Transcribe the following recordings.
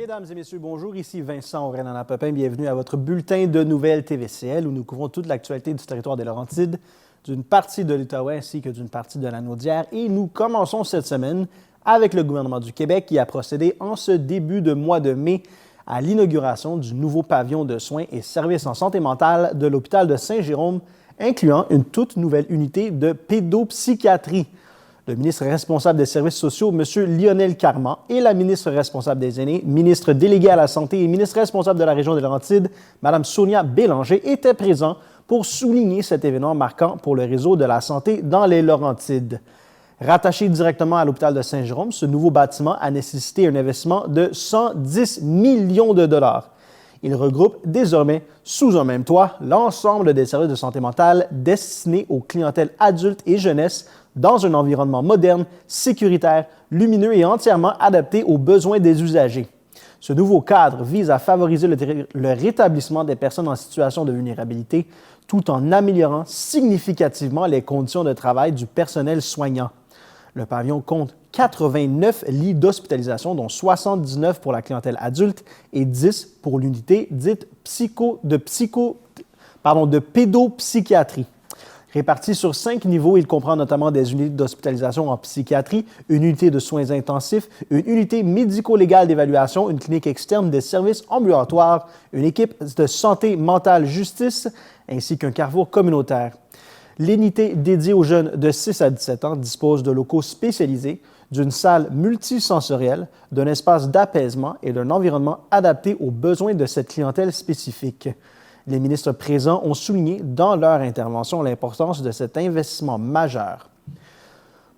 Mesdames et messieurs, bonjour. Ici Vincent Aurélien-Papin. Bienvenue à votre bulletin de nouvelles TVCL où nous couvrons toute l'actualité du territoire des Laurentides, d'une partie de l'Outaouais ainsi que d'une partie de la Naudière. Et nous commençons cette semaine avec le gouvernement du Québec qui a procédé en ce début de mois de mai à l'inauguration du nouveau pavillon de soins et services en santé mentale de l'hôpital de Saint-Jérôme, incluant une toute nouvelle unité de pédopsychiatrie. Le ministre responsable des services sociaux, M. Lionel Carman, et la ministre responsable des aînés, ministre déléguée à la santé et ministre responsable de la région des Laurentides, Mme Sonia Bélanger, étaient présents pour souligner cet événement marquant pour le réseau de la santé dans les Laurentides. Rattaché directement à l'hôpital de Saint-Jérôme, ce nouveau bâtiment a nécessité un investissement de 110 millions de dollars. Il regroupe désormais, sous un même toit, l'ensemble des services de santé mentale destinés aux clientèles adultes et jeunesse dans un environnement moderne, sécuritaire, lumineux et entièrement adapté aux besoins des usagers. Ce nouveau cadre vise à favoriser le rétablissement des personnes en situation de vulnérabilité tout en améliorant significativement les conditions de travail du personnel soignant. Le pavillon compte 89 lits d'hospitalisation, dont 79 pour la clientèle adulte et 10 pour l'unité dite de pédopsychiatrie. Réparti sur 5 niveaux, il comprend notamment des unités d'hospitalisation en psychiatrie, une unité de soins intensifs, une unité médico-légale d'évaluation, une clinique externe des services ambulatoires, une équipe de santé mentale justice, ainsi qu'un carrefour communautaire. L'unité dédiée aux jeunes de 6 à 17 ans dispose de locaux spécialisés, d'une salle multisensorielle, d'un espace d'apaisement et d'un environnement adapté aux besoins de cette clientèle spécifique. Les ministres présents ont souligné dans leur intervention l'importance de cet investissement majeur.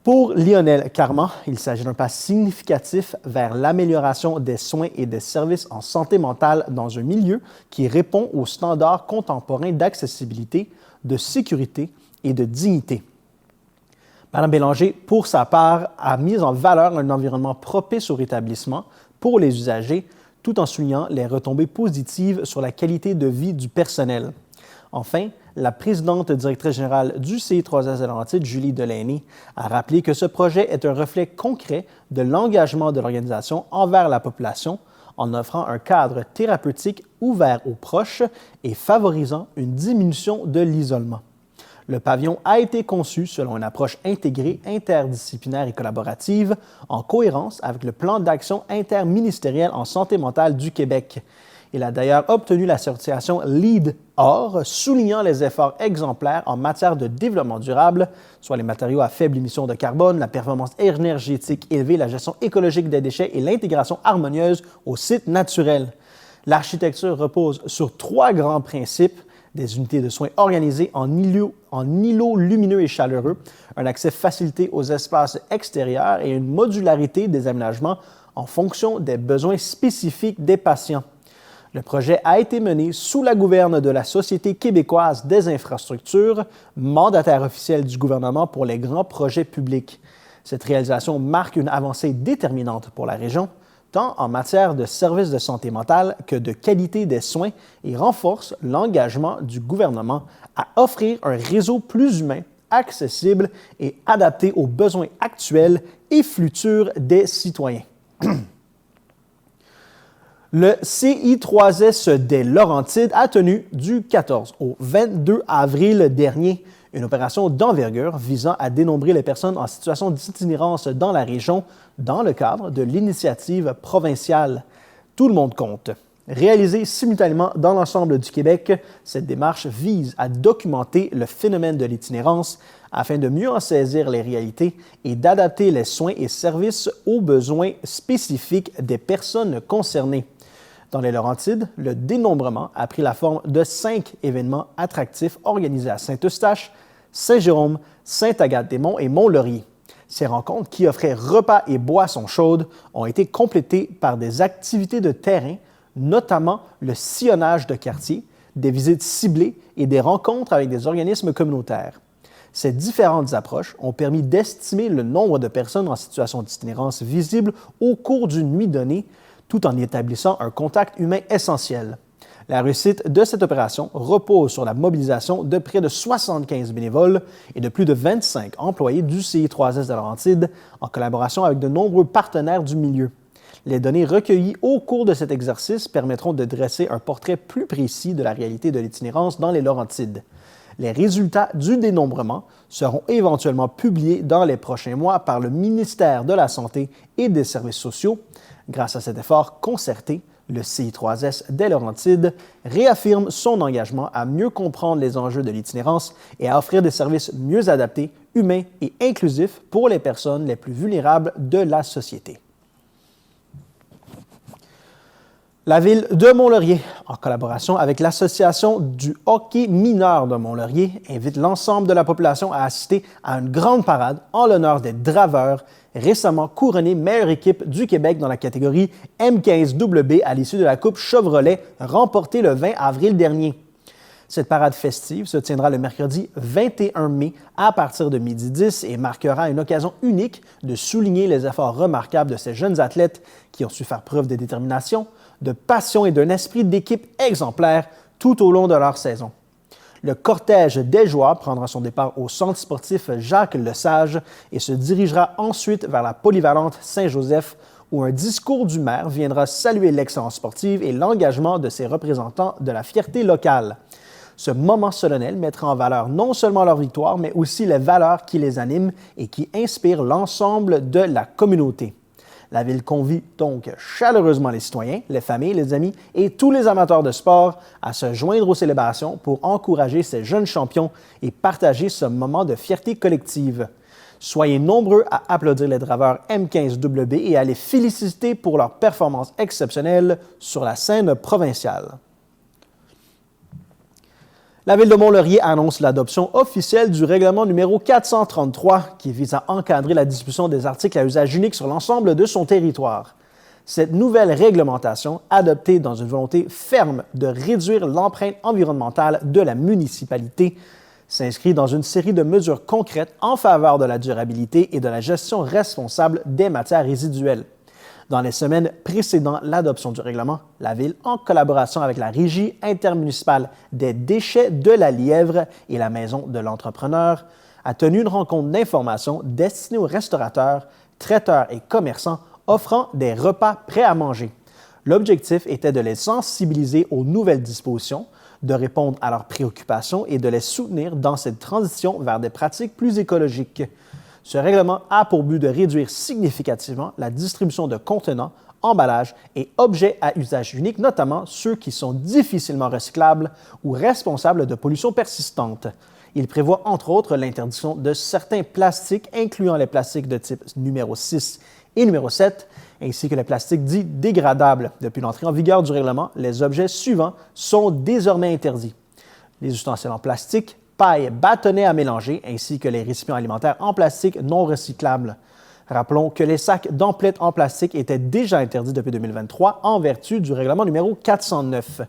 Pour Lionel Carman, il s'agit d'un pas significatif vers l'amélioration des soins et des services en santé mentale dans un milieu qui répond aux standards contemporains d'accessibilité, de sécurité et de dignité. Mme Bélanger, pour sa part, a mis en valeur un environnement propice au rétablissement pour les usagers, tout en soulignant les retombées positives sur la qualité de vie du personnel. Enfin, la présidente directrice générale du CI3S de Laurentides, Julie Delaney, a rappelé que ce projet est un reflet concret de l'engagement de l'organisation envers la population en offrant un cadre thérapeutique ouvert aux proches et favorisant une diminution de l'isolement. Le pavillon a été conçu selon une approche intégrée, interdisciplinaire et collaborative, en cohérence avec le plan d'action interministériel en santé mentale du Québec. Il a d'ailleurs obtenu la certification LEED Or, soulignant les efforts exemplaires en matière de développement durable, soit les matériaux à faible émission de carbone, la performance énergétique élevée, la gestion écologique des déchets et l'intégration harmonieuse au site naturel. L'architecture repose sur 3 grands principes: des unités de soins organisées en îlots lumineux et chaleureux, un accès facilité aux espaces extérieurs et une modularité des aménagements en fonction des besoins spécifiques des patients. Le projet a été mené sous la gouverne de la Société québécoise des infrastructures, mandataire officiel du gouvernement pour les grands projets publics. Cette réalisation marque une avancée déterminante pour la région, tant en matière de services de santé mentale que de qualité des soins et renforce l'engagement du gouvernement à offrir un réseau plus humain, accessible et adapté aux besoins actuels et futurs des citoyens. Le CI3S des Laurentides a tenu du 14 au 22 avril dernier une opération d'envergure visant à dénombrer les personnes en situation d'itinérance dans la région dans le cadre de l'initiative provinciale « Tout le monde compte ». Réalisée simultanément dans l'ensemble du Québec, cette démarche vise à documenter le phénomène de l'itinérance afin de mieux en saisir les réalités et d'adapter les soins et services aux besoins spécifiques des personnes concernées. Dans les Laurentides, le dénombrement a pris la forme de 5 événements attractifs organisés à Saint-Eustache, Saint-Jérôme, Sainte-Agathe-des-Monts et Mont-Laurier. Ces rencontres, qui offraient repas et boissons chaudes, ont été complétées par des activités de terrain, notamment le sillonnage de quartier, des visites ciblées et des rencontres avec des organismes communautaires. Ces différentes approches ont permis d'estimer le nombre de personnes en situation d'itinérance visible au cours d'une nuit donnée, tout en établissant un contact humain essentiel. La réussite de cette opération repose sur la mobilisation de près de 75 bénévoles et de plus de 25 employés du CI3S de Laurentides, en collaboration avec de nombreux partenaires du milieu. Les données recueillies au cours de cet exercice permettront de dresser un portrait plus précis de la réalité de l'itinérance dans les Laurentides. Les résultats du dénombrement seront éventuellement publiés dans les prochains mois par le ministère de la Santé et des Services sociaux. Grâce à cet effort concerté, le CI3S des Laurentides réaffirme son engagement à mieux comprendre les enjeux de l'itinérance et à offrir des services mieux adaptés, humains et inclusifs pour les personnes les plus vulnérables de la société. La Ville de Mont-Laurier, en collaboration avec l'Association du hockey mineur de Mont-Laurier, invite l'ensemble de la population à assister à une grande parade en l'honneur des Draveurs, récemment couronnés meilleure équipe du Québec dans la catégorie M15WB à l'issue de la Coupe Chevrolet, remportée le 20 avril dernier. Cette parade festive se tiendra le mercredi 21 mai à partir de 12h10 et marquera une occasion unique de souligner les efforts remarquables de ces jeunes athlètes qui ont su faire preuve de détermination, de passion et d'un esprit d'équipe exemplaire tout au long de leur saison. Le cortège des joueurs prendra son départ au centre sportif Jacques-Lesage et se dirigera ensuite vers la polyvalente Saint-Joseph où un discours du maire viendra saluer l'excellence sportive et l'engagement de ses représentants de la fierté locale. Ce moment solennel mettra en valeur non seulement leur victoire, mais aussi les valeurs qui les animent et qui inspirent l'ensemble de la communauté. La Ville convie donc chaleureusement les citoyens, les familles, les amis et tous les amateurs de sport à se joindre aux célébrations pour encourager ces jeunes champions et partager ce moment de fierté collective. Soyez nombreux à applaudir les Draveurs M15WB et à les féliciter pour leur performance exceptionnelle sur la scène provinciale. La Ville de Mont-Laurier annonce l'adoption officielle du règlement numéro 433 qui vise à encadrer la distribution des articles à usage unique sur l'ensemble de son territoire. Cette nouvelle réglementation, adoptée dans une volonté ferme de réduire l'empreinte environnementale de la municipalité, s'inscrit dans une série de mesures concrètes en faveur de la durabilité et de la gestion responsable des matières résiduelles. Dans les semaines précédant l'adoption du règlement, la Ville, en collaboration avec la Régie intermunicipale des déchets de la Lièvre et la Maison de l'entrepreneur, a tenu une rencontre d'information destinée aux restaurateurs, traiteurs et commerçants offrant des repas prêts à manger. L'objectif était de les sensibiliser aux nouvelles dispositions, de répondre à leurs préoccupations et de les soutenir dans cette transition vers des pratiques plus écologiques. Ce règlement a pour but de réduire significativement la distribution de contenants, emballages et objets à usage unique, notamment ceux qui sont difficilement recyclables ou responsables de pollution persistante. Il prévoit entre autres l'interdiction de certains plastiques, incluant les plastiques de type numéro 6 et numéro 7, ainsi que les plastiques dits dégradables. Depuis l'entrée en vigueur du règlement, les objets suivants sont désormais interdits: les ustensiles en plastique, paille, bâtonnets à mélanger, ainsi que les récipients alimentaires en plastique non recyclables. Rappelons que les sacs d'emplettes en plastique étaient déjà interdits depuis 2023 en vertu du règlement numéro 409.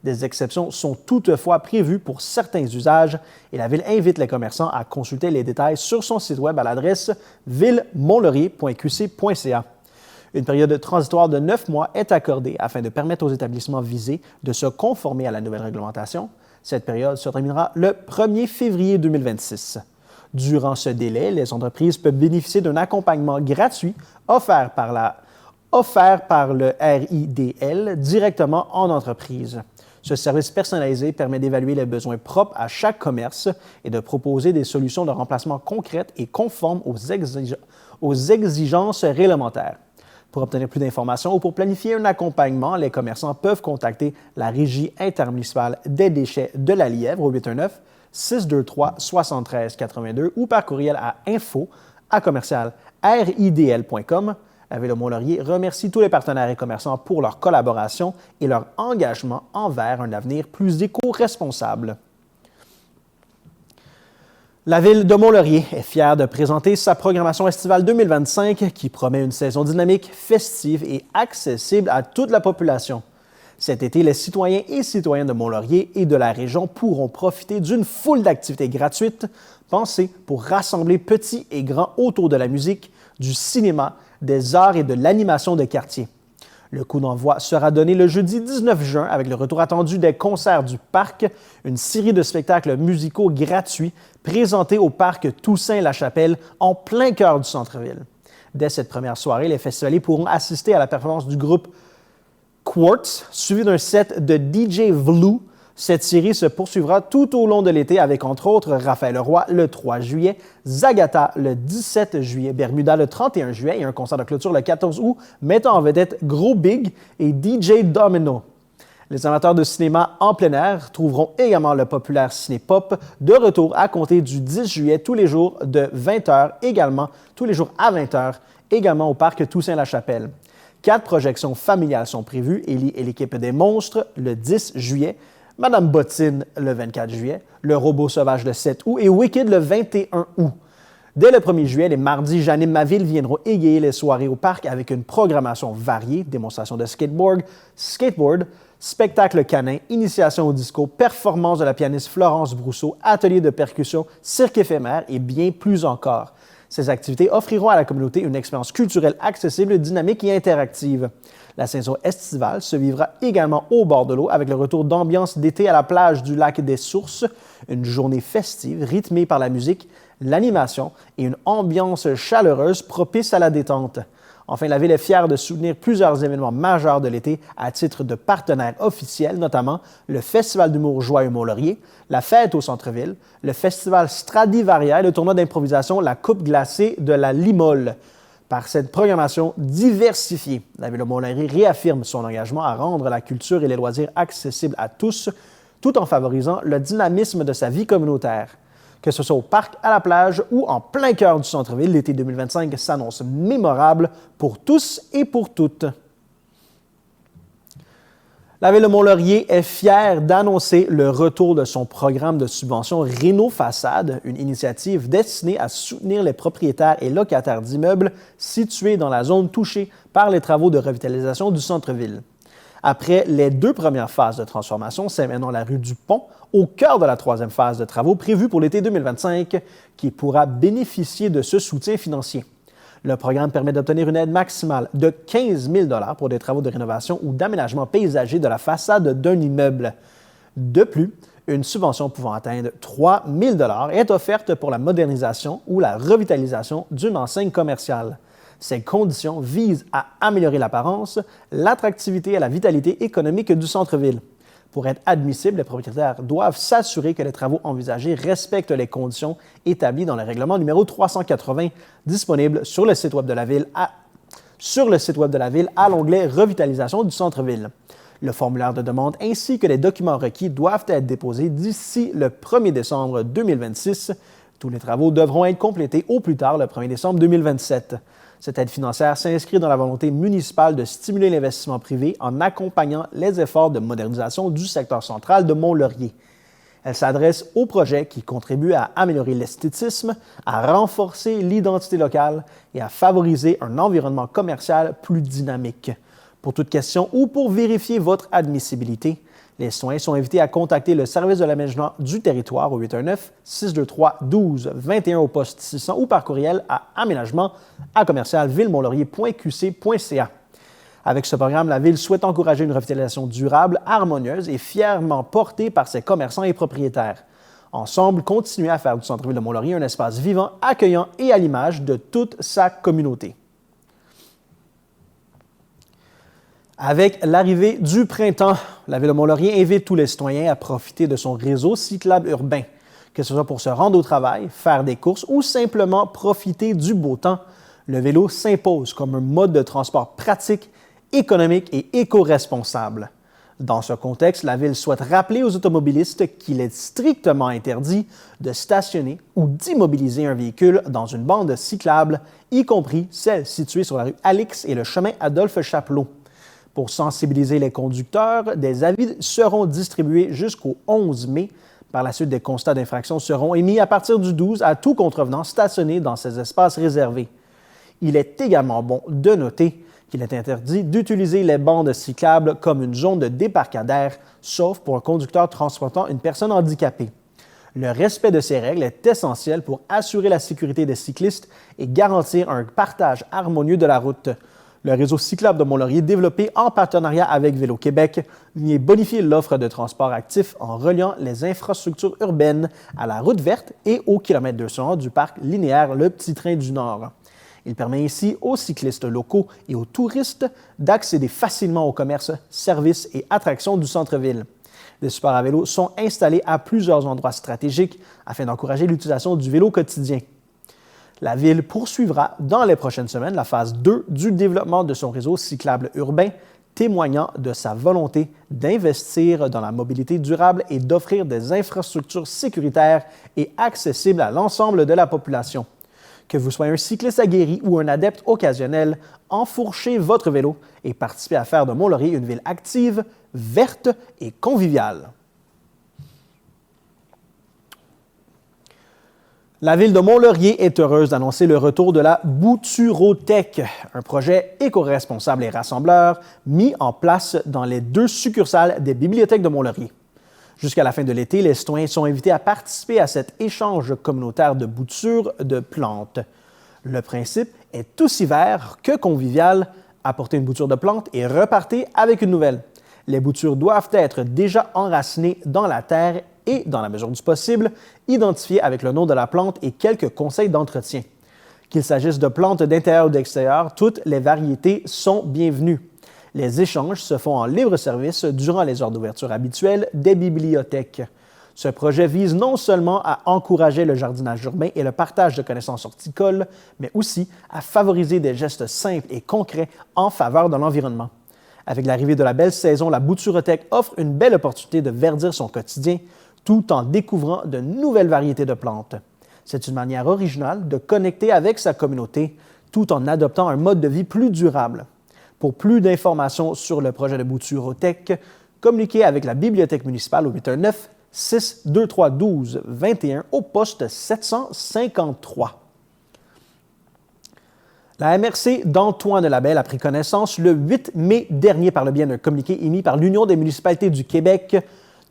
Des exceptions sont toutefois prévues pour certains usages et la Ville invite les commerçants à consulter les détails sur son site web à l'adresse ville-montlaurier.qc.ca. Une période transitoire de 9 mois est accordée afin de permettre aux établissements visés de se conformer à la nouvelle réglementation. Cette période se terminera le 1er février 2026. Durant ce délai, les entreprises peuvent bénéficier d'un accompagnement gratuit offert par le RIDL directement en entreprise. Ce service personnalisé permet d'évaluer les besoins propres à chaque commerce et de proposer des solutions de remplacement concrètes et conformes aux exigences réglementaires. Pour obtenir plus d'informations ou pour planifier un accompagnement, les commerçants peuvent contacter la Régie intermunicipale des déchets de la Lièvre au 819-623-7382 ou par courriel à info@ridl.com. La Ville de Mont-Laurier remercie tous les partenaires et commerçants pour leur collaboration et leur engagement envers un avenir plus éco-responsable. La Ville de Mont-Laurier est fière de présenter sa programmation estivale 2025 qui promet une saison dynamique, festive et accessible à toute la population. Cet été, les citoyens et citoyennes de Mont-Laurier et de la région pourront profiter d'une foule d'activités gratuites pensées pour rassembler petits et grands autour de la musique, du cinéma, des arts et de l'animation de quartier. Le coup d'envoi sera donné le jeudi 19 juin avec le retour attendu des concerts du Parc, une série de spectacles musicaux gratuits présentés au Parc Toussaint-la-Chapelle en plein cœur du centre-ville. Dès cette première soirée, les festivaliers pourront assister à la performance du groupe Quartz, suivi d'un set de DJ Vlou. Cette série se poursuivra tout au long de l'été avec, entre autres, Raphaël Leroy le 3 juillet, Zagata le 17 juillet, Bermuda le 31 juillet et un concert de clôture le 14 août mettant en vedette Gros Big et DJ Domino. Les amateurs de cinéma en plein air trouveront également le populaire ciné-pop de retour à compter du 10 juillet tous les jours de 20h également, tous les jours à 20h, également au parc Toussaint-la-Chapelle. 4 projections familiales sont prévues, Ellie et l'équipe des monstres le 10 juillet, Madame Bottine le 24 juillet, Le Robot Sauvage le 7 août et Wicked le 21 août. Dès le 1er juillet, les mardis, J'anime ma ville viendront égayer les soirées au parc avec une programmation variée, démonstration de skateboard, spectacle canin, initiation au disco, performance de la pianiste Florence Brousseau, atelier de percussion, cirque éphémère et bien plus encore. Ces activités offriront à la communauté une expérience culturelle accessible, dynamique et interactive. La saison estivale se vivra également au bord de l'eau avec le retour d'ambiance d'été à la plage du lac des Sources, une journée festive rythmée par la musique, l'animation et une ambiance chaleureuse propice à la détente. Enfin, la Ville est fière de soutenir plusieurs événements majeurs de l'été à titre de partenaire officiel, notamment le Festival d'humour Joyeux Mont-Laurier, la Fête au Centre-Ville, le Festival Stradivaria et le tournoi d'improvisation La Coupe glacée de la Limole. Par cette programmation diversifiée, la Ville de Mont-Laurier réaffirme son engagement à rendre la culture et les loisirs accessibles à tous, tout en favorisant le dynamisme de sa vie communautaire. Que ce soit au parc, à la plage ou en plein cœur du centre-ville, l'été 2025 s'annonce mémorable pour tous et pour toutes. La Ville de Mont-Laurier est fière d'annoncer le retour de son programme de subvention Réno-Façade, une initiative destinée à soutenir les propriétaires et locataires d'immeubles situés dans la zone touchée par les travaux de revitalisation du centre-ville. Après les 2 premières phases de transformation, c'est maintenant la rue du Pont, au cœur de la 3e phase de travaux prévue pour l'été 2025, qui pourra bénéficier de ce soutien financier. Le programme permet d'obtenir une aide maximale de 15 000 $ pour des travaux de rénovation ou d'aménagement paysager de la façade d'un immeuble. De plus, une subvention pouvant atteindre 3 000 $ est offerte pour la modernisation ou la revitalisation d'une enseigne commerciale. Ces conditions visent à améliorer l'apparence, l'attractivité et la vitalité économique du centre-ville. Pour être admissibles, les propriétaires doivent s'assurer que les travaux envisagés respectent les conditions établies dans le règlement numéro 380, disponible sur le site web de la Ville à l'onglet « Revitalisation du centre-ville ». Le formulaire de demande ainsi que les documents requis doivent être déposés d'ici le 1er décembre 2026. Tous les travaux devront être complétés au plus tard le 1er décembre 2027. Cette aide financière s'inscrit dans la volonté municipale de stimuler l'investissement privé en accompagnant les efforts de modernisation du secteur central de Mont-Laurier. Elle s'adresse aux projets qui contribuent à améliorer l'esthétisme, à renforcer l'identité locale et à favoriser un environnement commercial plus dynamique. Pour toute question ou pour vérifier votre admissibilité, les citoyens sont invités à contacter le service de l'aménagement du territoire au 819-623-1221 au poste 600 ou par courriel à aménagement@villemonlaurier.qc.ca. Avec ce programme, la Ville souhaite encourager une revitalisation durable, harmonieuse et fièrement portée par ses commerçants et propriétaires. Ensemble, continuer à faire du centre-ville de Mont-Laurier un espace vivant, accueillant et à l'image de toute sa communauté. Avec l'arrivée du printemps, la Ville de Mont-Laurier invite tous les citoyens à profiter de son réseau cyclable urbain. Que ce soit pour se rendre au travail, faire des courses ou simplement profiter du beau temps, le vélo s'impose comme un mode de transport pratique, économique et éco-responsable. Dans ce contexte, la Ville souhaite rappeler aux automobilistes qu'il est strictement interdit de stationner ou d'immobiliser un véhicule dans une bande cyclable, y compris celle située sur la rue Alix et le chemin Adolphe-Chapelot. Pour sensibiliser les conducteurs, des avis seront distribués jusqu'au 11 mai. Par la suite, des constats d'infraction seront émis à partir du 12 à tout contrevenant stationné dans ces espaces réservés. Il est également bon de noter qu'il est interdit d'utiliser les bandes cyclables comme une zone de débarcadère, sauf pour un conducteur transportant une personne handicapée. Le respect de ces règles est essentiel pour assurer la sécurité des cyclistes et garantir un partage harmonieux de la route. Le réseau cyclable de Mont-Laurier, développé en partenariat avec Vélo-Québec, vient bonifier l'offre de transport actif en reliant les infrastructures urbaines à la route verte et au kilomètre 200 du parc linéaire Le Petit Train du Nord. Il permet ainsi aux cyclistes locaux et aux touristes d'accéder facilement aux commerces, services et attractions du centre-ville. Des supports à vélo sont installés à plusieurs endroits stratégiques afin d'encourager l'utilisation du vélo quotidien. La Ville poursuivra dans les prochaines semaines la phase 2 du développement de son réseau cyclable urbain, témoignant de sa volonté d'investir dans la mobilité durable et d'offrir des infrastructures sécuritaires et accessibles à l'ensemble de la population. Que vous soyez un cycliste aguerri ou un adepte occasionnel, enfourchez votre vélo et participez à faire de Mont-Laurier une ville active, verte et conviviale. La Ville de Mont-Laurier est heureuse d'annoncer le retour de la Bouturothèque, un projet éco-responsable et rassembleur mis en place dans les 2 succursales des bibliothèques de Mont-Laurier. Jusqu'à la fin de l'été, les citoyens sont invités à participer à cet échange communautaire de boutures de plantes. Le principe est aussi vert que convivial. Apportez une bouture de plante et repartez avec une nouvelle. Les boutures doivent être déjà enracinées dans la terre et, dans la mesure du possible, identifiées avec le nom de la plante et quelques conseils d'entretien. Qu'il s'agisse de plantes d'intérieur ou d'extérieur, toutes les variétés sont bienvenues. Les échanges se font en libre service durant les heures d'ouverture habituelles des bibliothèques. Ce projet vise non seulement à encourager le jardinage urbain et le partage de connaissances horticoles, mais aussi à favoriser des gestes simples et concrets en faveur de l'environnement. Avec l'arrivée de la belle saison, la Bouturothèque offre une belle opportunité de verdir son quotidien tout en découvrant de nouvelles variétés de plantes. C'est une manière originale de connecter avec sa communauté tout en adoptant un mode de vie plus durable. Pour plus d'informations sur le projet de Bouturothèque, communiquez avec la Bibliothèque municipale au 819-623-1221 au poste 753. La MRC d'Antoine Labelle a pris connaissance le 8 mai dernier par le biais d'un communiqué émis par l'Union des municipalités du Québec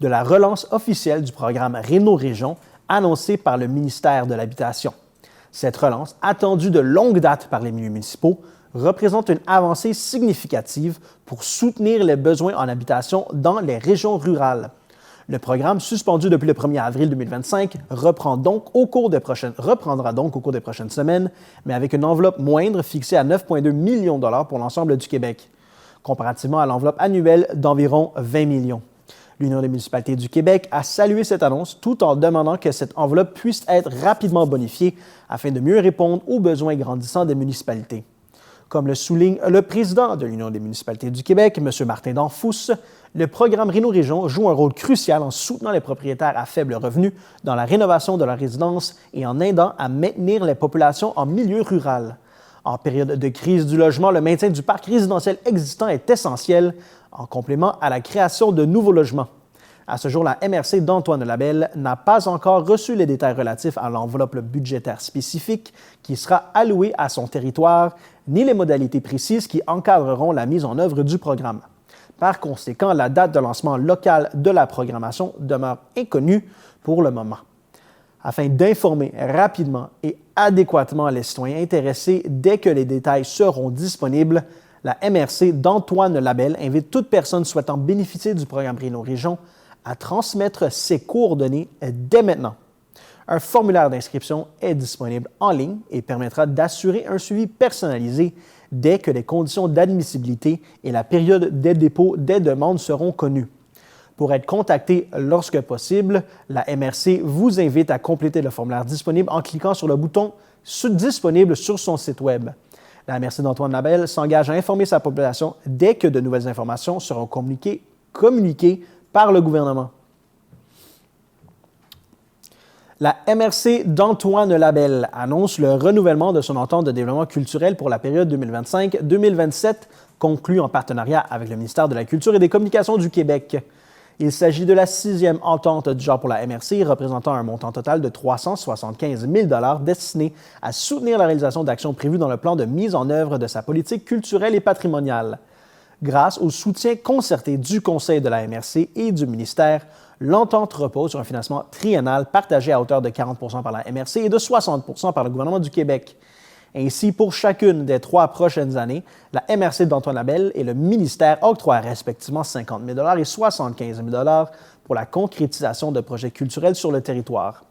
de la relance officielle du programme Réno-Région annoncé par le ministère de l'Habitation. Cette relance, attendue de longue date par les milieux municipaux, représente une avancée significative pour soutenir les besoins en habitation dans les régions rurales. Le programme, suspendu depuis le 1er avril 2025, reprendra donc au cours des prochaines semaines, mais avec une enveloppe moindre fixée à 9,2 millions de dollars pour l'ensemble du Québec, comparativement à l'enveloppe annuelle d'environ 20 millions. L'Union des municipalités du Québec a salué cette annonce tout en demandant que cette enveloppe puisse être rapidement bonifiée afin de mieux répondre aux besoins grandissants des municipalités. Comme le souligne le président de l'Union des municipalités du Québec, M. Martin Danfous, le programme Réno-Région joue un rôle crucial en soutenant les propriétaires à faible revenu dans la rénovation de leur résidence et en aidant à maintenir les populations en milieu rural. En période de crise du logement, le maintien du parc résidentiel existant est essentiel, en complément à la création de nouveaux logements. À ce jour, la MRC d'Antoine Labelle n'a pas encore reçu les détails relatifs à l'enveloppe budgétaire spécifique qui sera allouée à son territoire, ni les modalités précises qui encadreront la mise en œuvre du programme. Par conséquent, la date de lancement local de la programmation demeure inconnue pour le moment. Afin d'informer rapidement et adéquatement les citoyens intéressés dès que les détails seront disponibles, la MRC d'Antoine Labelle invite toute personne souhaitant bénéficier du programme Réno-Région à transmettre ses coordonnées dès maintenant. Un formulaire d'inscription est disponible en ligne et permettra d'assurer un suivi personnalisé dès que les conditions d'admissibilité et la période des dépôts des demandes seront connues. Pour être contacté lorsque possible, la MRC vous invite à compléter le formulaire disponible en cliquant sur le bouton « Disponible » sur son site Web. La MRC d'Antoine Labelle s'engage à informer sa population dès que de nouvelles informations seront communiquées par le gouvernement. La MRC d'Antoine Labelle annonce le renouvellement de son entente de développement culturel pour la période 2025-2027, conclue en partenariat avec le ministère de la Culture et des Communications du Québec. Il s'agit de la 6e entente du genre pour la MRC, représentant un montant total de 375 000 $ destiné à soutenir la réalisation d'actions prévues dans le plan de mise en œuvre de sa politique culturelle et patrimoniale. Grâce au soutien concerté du Conseil de la MRC et du ministère, l'entente repose sur un financement triennal partagé à hauteur de 40 % par la MRC et de 60 % par le gouvernement du Québec. Ainsi, pour chacune des 3 prochaines années, la MRC d'Antoine Labelle et le ministère octroient respectivement 50 000 $ et 75 000 $ pour la concrétisation de projets culturels sur le territoire.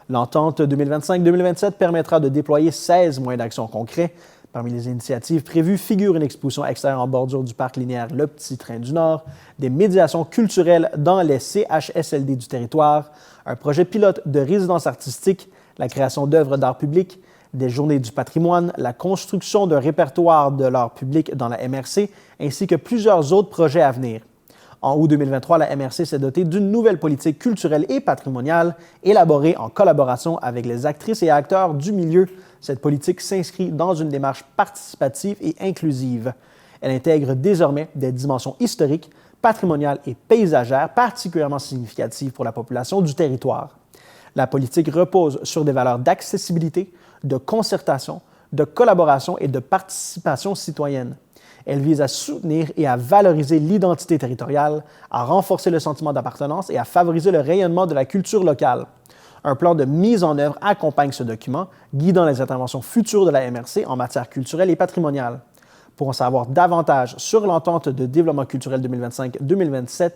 L'entente 2025-2027 permettra de déployer 16 moyens d'action concrets. Parmi les initiatives prévues figurent une exposition extérieure en bordure du parc linéaire Le Petit Train du Nord, des médiations culturelles dans les CHSLD du territoire, un projet pilote de résidence artistique, la création d'œuvres d'art public, des journées du patrimoine, la construction d'un répertoire de l'art public dans la MRC, ainsi que plusieurs autres projets à venir. En août 2023, la MRC s'est dotée d'une nouvelle politique culturelle et patrimoniale, élaborée en collaboration avec les actrices et acteurs du milieu. Cette politique s'inscrit dans une démarche participative et inclusive. Elle intègre désormais des dimensions historiques, patrimoniales et paysagères particulièrement significatives pour la population du territoire. La politique repose sur des valeurs d'accessibilité, de concertation, de collaboration et de participation citoyenne. Elle vise à soutenir et à valoriser l'identité territoriale, à renforcer le sentiment d'appartenance et à favoriser le rayonnement de la culture locale. Un plan de mise en œuvre accompagne ce document, guidant les interventions futures de la MRC en matière culturelle et patrimoniale. Pour en savoir davantage sur l'entente de développement culturel 2025-2027,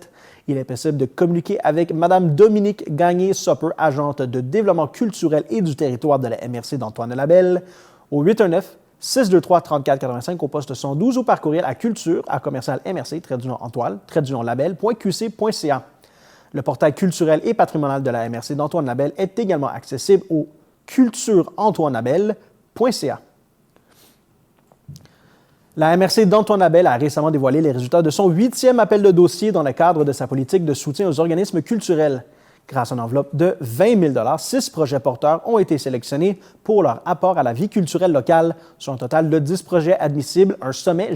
il est possible de communiquer avec Mme Dominique Gagné-Sopper, agente de développement culturel et du territoire de la MRC d'Antoine Labelle, au 819-623-3485 au poste 112 ou par courriel à culture@mrc-antoine-labelle.qc.ca. Le portail culturel et patrimonial de la MRC d'Antoine Labelle est également accessible au culture-antoine-labelle.ca. La MRC d'Antoine Labelle a récemment dévoilé les résultats de son 8e appel de dossier dans le cadre de sa politique de soutien aux organismes culturels. Grâce à une enveloppe de 20 000 $, 6 projets porteurs ont été sélectionnés pour leur apport à la vie culturelle locale, sur un total de 10 projets admissibles, un sommet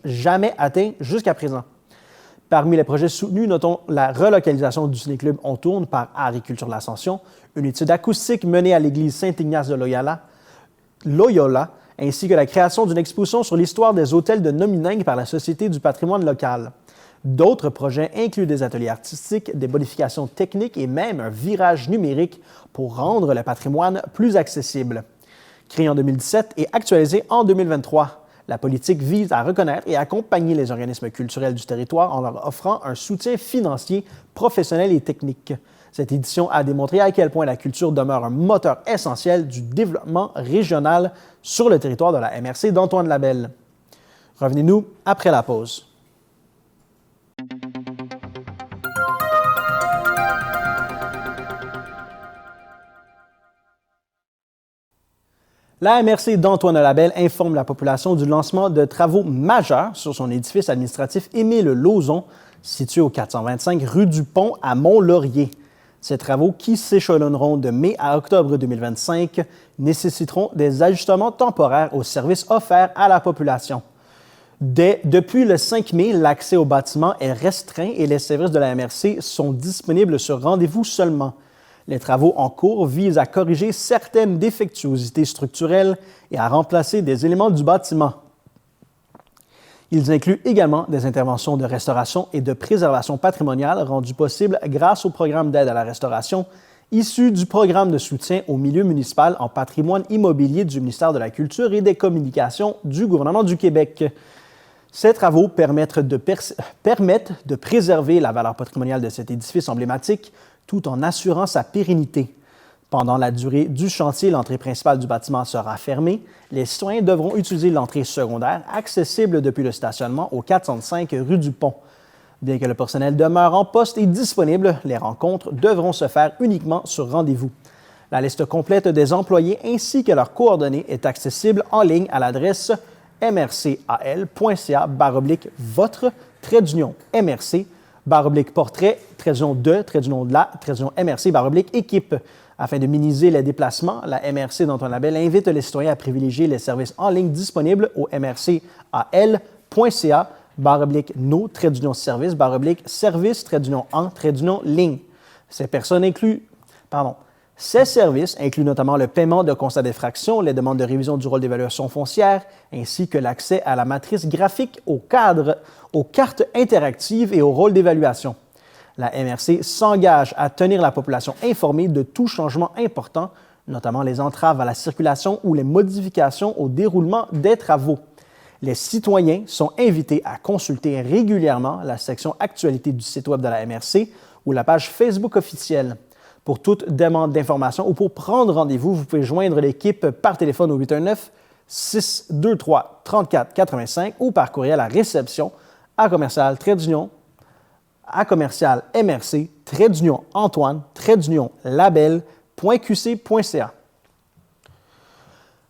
jamais atteint jusqu'à présent. Parmi les projets soutenus, notons la relocalisation du ciné-club On Tourne par Art et Culture de l'Ascension, une étude acoustique menée à l'église Saint-Ignace de Loyola, ainsi que la création d'une exposition sur l'histoire des hôtels de Nominingue par la Société du patrimoine local. D'autres projets incluent des ateliers artistiques, des bonifications techniques et même un virage numérique pour rendre le patrimoine plus accessible. Créée en 2017 et actualisée en 2023, la politique vise à reconnaître et accompagner les organismes culturels du territoire en leur offrant un soutien financier, professionnel et technique. Cette édition a démontré à quel point la culture demeure un moteur essentiel du développement régional sur le territoire de la MRC d'Antoine Labelle. Revenez-nous après la pause. La MRC d'Antoine Labelle informe la population du lancement de travaux majeurs sur son édifice administratif Émile Lauzon, situé au 425 rue du Pont à Mont-Laurier. Ces travaux, qui s'échelonneront de mai à octobre 2025, nécessiteront des ajustements temporaires aux services offerts à la population. Depuis le 5 mai, l'accès au bâtiment est restreint et les services de la MRC sont disponibles sur rendez-vous seulement. Les travaux en cours visent à corriger certaines défectuosités structurelles et à remplacer des éléments du bâtiment. Ils incluent également des interventions de restauration et de préservation patrimoniale rendues possibles grâce au programme d'aide à la restauration issu du programme de soutien au milieu municipal en patrimoine immobilier du ministère de la Culture et des Communications du gouvernement du Québec. Ces travaux permettent de préserver la valeur patrimoniale de cet édifice emblématique tout en assurant sa pérennité. Pendant la durée du chantier, l'entrée principale du bâtiment sera fermée. Les citoyens devront utiliser l'entrée secondaire, accessible depuis le stationnement au 405 rue du Pont. Bien que le personnel demeure en poste et disponible, les rencontres devront se faire uniquement sur rendez-vous. La liste complète des employés ainsi que leurs coordonnées est accessible en ligne à l'adresse mrcal.ca/votre-mrc/portrait -de-MRC/équipe. Afin de minimiser les déplacements, la MRC d'Antoine Labelle invite les citoyens à privilégier les services en ligne disponibles au mrcal.ca/no-service/service-en-ligne. Ces services incluent notamment le paiement de constats d'effraction, les demandes de révision du rôle d'évaluation foncière, ainsi que l'accès à la matrice graphique, aux cartes interactives et au rôle d'évaluation. La MRC s'engage à tenir la population informée de tout changement important, notamment les entraves à la circulation ou les modifications au déroulement des travaux. Les citoyens sont invités à consulter régulièrement la section Actualité du site web de la MRC ou la page Facebook officielle. Pour toute demande d'information ou pour prendre rendez-vous, vous pouvez joindre l'équipe par téléphone au 819-623-3485 ou par courriel à réception à commercial MRC-Antoine-Label.qc.ca.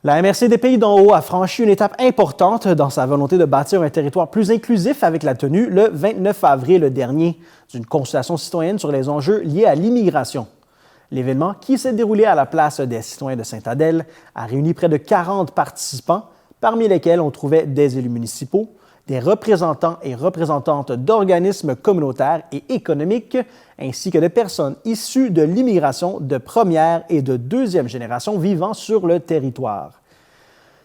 La MRC des Pays d'en haut a franchi une étape importante dans sa volonté de bâtir un territoire plus inclusif avec la tenue, le 29 avril dernier, d'une consultation citoyenne sur les enjeux liés à l'immigration. L'événement, qui s'est déroulé à la place des citoyens de Sainte-Adèle, a réuni près de 40 participants, parmi lesquels on trouvait des élus municipaux, des représentants et représentantes d'organismes communautaires et économiques, ainsi que de personnes issues de l'immigration de première et de deuxième génération vivant sur le territoire.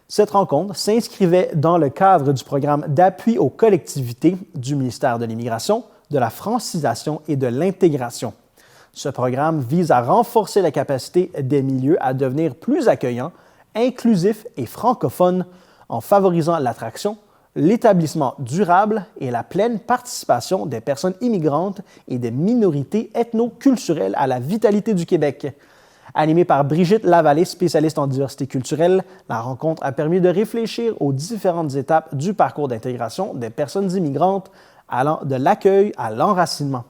Cette rencontre s'inscrivait dans le cadre du programme d'appui aux collectivités du ministère de l'Immigration, de la francisation et de l'intégration. Ce programme vise à renforcer la capacité des milieux à devenir plus accueillants, inclusifs et francophones en favorisant l'attraction, l'établissement durable et la pleine participation des personnes immigrantes et des minorités ethno-culturelles à la vitalité du Québec. Animée par Brigitte Lavallée, spécialiste en diversité culturelle, la rencontre a permis de réfléchir aux différentes étapes du parcours d'intégration des personnes immigrantes allant de l'accueil à l'enracinement.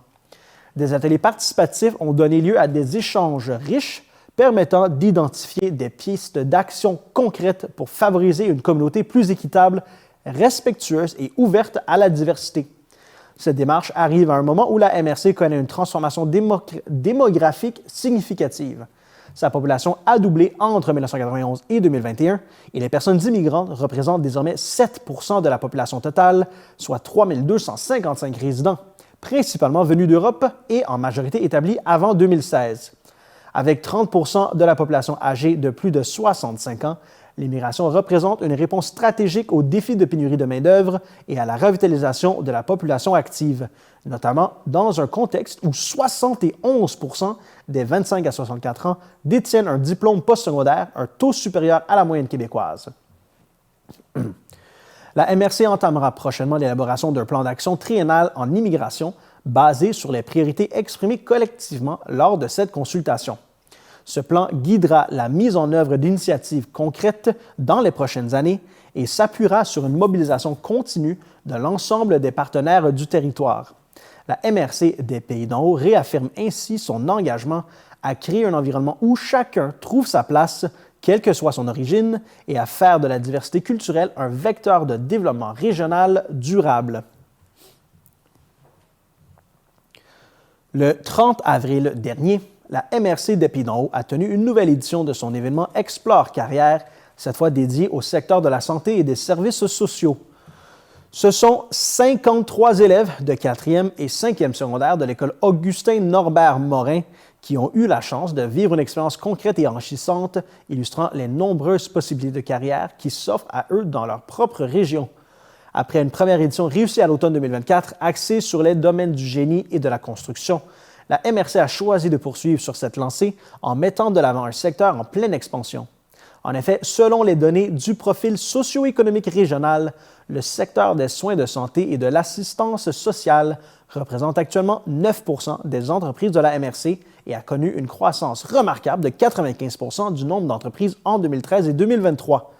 Des ateliers participatifs ont donné lieu à des échanges riches permettant d'identifier des pistes d'action concrètes pour favoriser une communauté plus équitable, respectueuse et ouverte à la diversité. Cette démarche arrive à un moment où la MRC connaît une transformation démographique significative. Sa population a doublé entre 1991 et 2021 et les personnes immigrantes représentent désormais 7 % de la population totale, soit 3 255 résidents, principalement venus d'Europe et en majorité établis avant 2016. Avec 30 % de la population âgée de plus de 65 ans, l'immigration représente une réponse stratégique aux défis de pénurie de main-d'œuvre et à la revitalisation de la population active, notamment dans un contexte où 71 % des 25 à 64 ans détiennent un diplôme postsecondaire, un taux supérieur à la moyenne québécoise. La MRC entamera prochainement l'élaboration d'un plan d'action triennal en immigration basé sur les priorités exprimées collectivement lors de cette consultation. Ce plan guidera la mise en œuvre d'initiatives concrètes dans les prochaines années et s'appuiera sur une mobilisation continue de l'ensemble des partenaires du territoire. La MRC des Pays d'en haut réaffirme ainsi son engagement à créer un environnement où chacun trouve sa place, quelle que soit son origine, et à faire de la diversité culturelle un vecteur de développement régional durable. Le 30 avril dernier, la MRC des Pays d'en haut a tenu une nouvelle édition de son événement Explore Carrière, cette fois dédié au secteur de la santé et des services sociaux. Ce sont 53 élèves de 4e et 5e secondaire de l'école Augustin-Norbert-Morin qui ont eu la chance de vivre une expérience concrète et enrichissante, illustrant les nombreuses possibilités de carrière qui s'offrent à eux dans leur propre région. Après une première édition réussie à l'automne 2024, axée sur les domaines du génie et de la construction, la MRC a choisi de poursuivre sur cette lancée en mettant de l'avant un secteur en pleine expansion. En effet, selon les données du profil socio-économique régional, le secteur des soins de santé et de l'assistance sociale représente actuellement 9 % des entreprises de la MRC et a connu une croissance remarquable de 95 % du nombre d'entreprises en 2013 et 2023.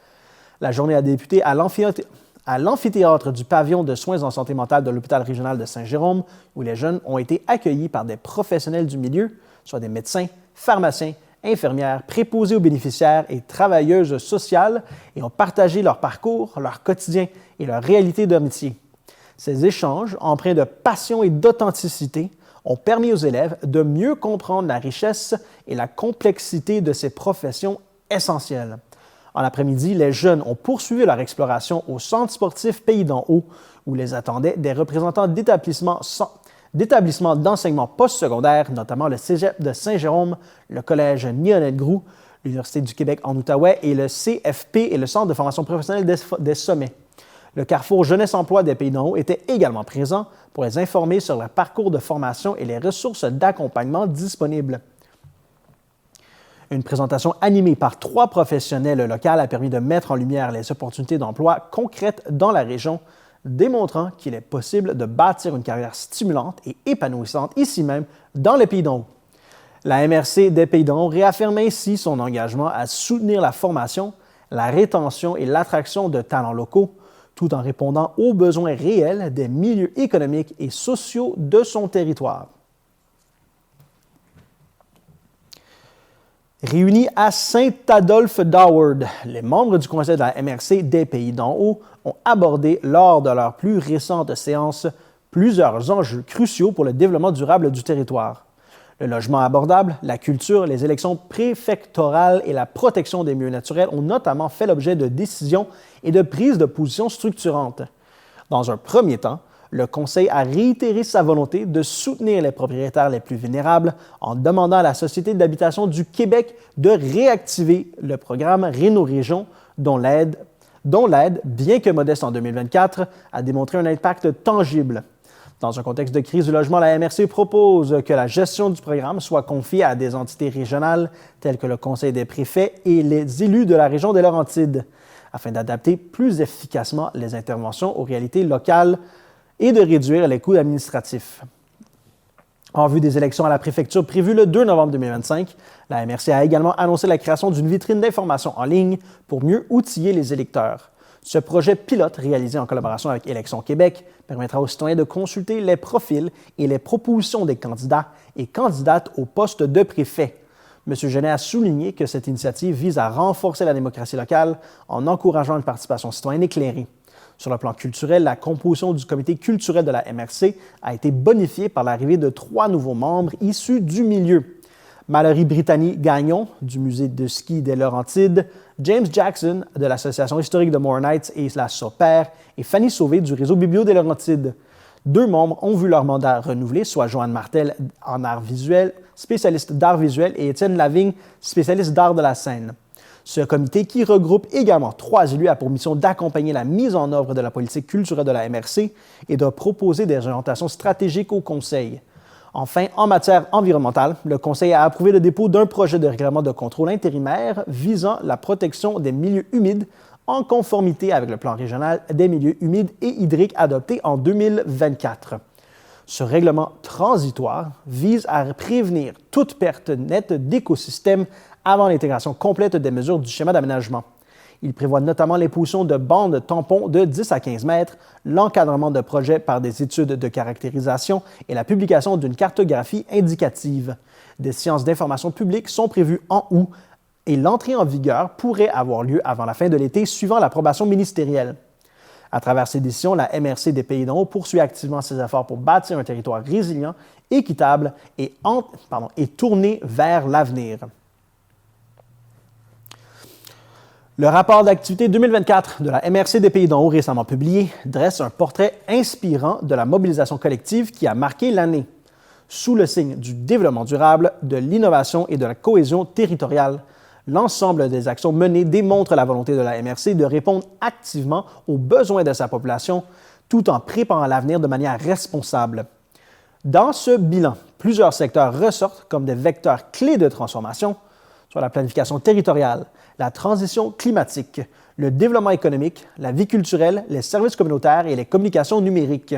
La journée a débuté à l'amphithéâtre du pavillon de soins en santé mentale de l'hôpital régional de Saint-Jérôme, où les jeunes ont été accueillis par des professionnels du milieu, soit des médecins, pharmaciens, infirmières, préposés aux bénéficiaires et travailleuses sociales, et ont partagé leur parcours, leur quotidien et leur réalité de métier. Ces échanges, empreints de passion et d'authenticité, ont permis aux élèves de mieux comprendre la richesse et la complexité de ces professions essentielles. En après-midi, les jeunes ont poursuivi leur exploration au centre sportif Pays d'en haut, où les attendaient des représentants d'établissements d'enseignement postsecondaire, notamment le Cégep de Saint-Jérôme, le Collège Lionel-Groux, l'Université du Québec en Outaouais et le CFP et le Centre de formation professionnelle des Sommets. Le Carrefour Jeunesse-Emploi des Pays d'en haut était également présent pour les informer sur leur parcours de formation et les ressources d'accompagnement disponibles. Une présentation animée par 3 professionnels locaux a permis de mettre en lumière les opportunités d'emploi concrètes dans la région, démontrant qu'il est possible de bâtir une carrière stimulante et épanouissante ici même, dans les Pays d'en haut. La MRC des Pays d'en Haut réaffirme ainsi son engagement à soutenir la formation, la rétention et l'attraction de talents locaux, tout en répondant aux besoins réels des milieux économiques et sociaux de son territoire. Réunis à Saint-Adolphe-d'Howard, les membres du conseil de la MRC des Pays d'en Haut ont abordé lors de leur plus récente séance plusieurs enjeux cruciaux pour le développement durable du territoire. Le logement abordable, la culture, les élections préfectorales et la protection des milieux naturels ont notamment fait l'objet de décisions et de prises de position structurantes. Dans un premier temps, le Conseil a réitéré sa volonté de soutenir les propriétaires les plus vulnérables en demandant à la Société d'habitation du Québec de réactiver le programme Réno-Région, dont l'aide, bien que modeste en 2024, a démontré un impact tangible. Dans un contexte de crise du logement, la MRC propose que la gestion du programme soit confiée à des entités régionales telles que le Conseil des préfets et les élus de la région des Laurentides, afin d'adapter plus efficacement les interventions aux réalités locales et de réduire les coûts administratifs. En vue des élections à la préfecture prévues le 2 novembre 2025, la MRC a également annoncé la création d'une vitrine d'information en ligne pour mieux outiller les électeurs. Ce projet pilote, réalisé en collaboration avec Élections Québec, permettra aux citoyens de consulter les profils et les propositions des candidats et candidates au poste de préfet. M. Genet a souligné que cette initiative vise à renforcer la démocratie locale en encourageant une participation citoyenne éclairée. Sur le plan culturel, la composition du comité culturel de la MRC a été bonifiée par l'arrivée de 3 nouveaux membres issus du milieu. Mallory Brittany-Gagnon, du musée de ski des Laurentides, James Jackson, de l'Association historique de Moore Knights et la SOPER, et Fanny Sauvé, du réseau Biblio des Laurentides. 2 membres ont vu leur mandat renouvelé, soit Joanne Martel, en art visuel, spécialiste d'art visuel, et Étienne Lavigne, spécialiste d'art de la scène. Ce comité, qui regroupe également 3 élus, a pour mission d'accompagner la mise en œuvre de la politique culturelle de la MRC et de proposer des orientations stratégiques au Conseil. Enfin, en matière environnementale, le Conseil a approuvé le dépôt d'un projet de règlement de contrôle intérimaire visant la protection des milieux humides en conformité avec le plan régional des milieux humides et hydriques adopté en 2024. Ce règlement transitoire vise à prévenir toute perte nette d'écosystèmes avant l'intégration complète des mesures du schéma d'aménagement. Il prévoit notamment l'imposition de bandes tampons de 10 à 15 mètres, l'encadrement de projets par des études de caractérisation et la publication d'une cartographie indicative. Des séances d'information publique sont prévues en août et l'entrée en vigueur pourrait avoir lieu avant la fin de l'été suivant l'approbation ministérielle. À travers ces décisions, la MRC des Pays d'en Haut poursuit activement ses efforts pour bâtir un territoire résilient, équitable et tourné vers l'avenir. Le rapport d'activité 2024 de la MRC des Pays d'en Haut récemment publié dresse un portrait inspirant de la mobilisation collective qui a marqué l'année. Sous le signe du développement durable, de l'innovation et de la cohésion territoriale, l'ensemble des actions menées démontre la volonté de la MRC de répondre activement aux besoins de sa population tout en préparant l'avenir de manière responsable. Dans ce bilan, plusieurs secteurs ressortent comme des vecteurs clés de transformation, soit la planification territoriale, la transition climatique, le développement économique, la vie culturelle, les services communautaires et les communications numériques.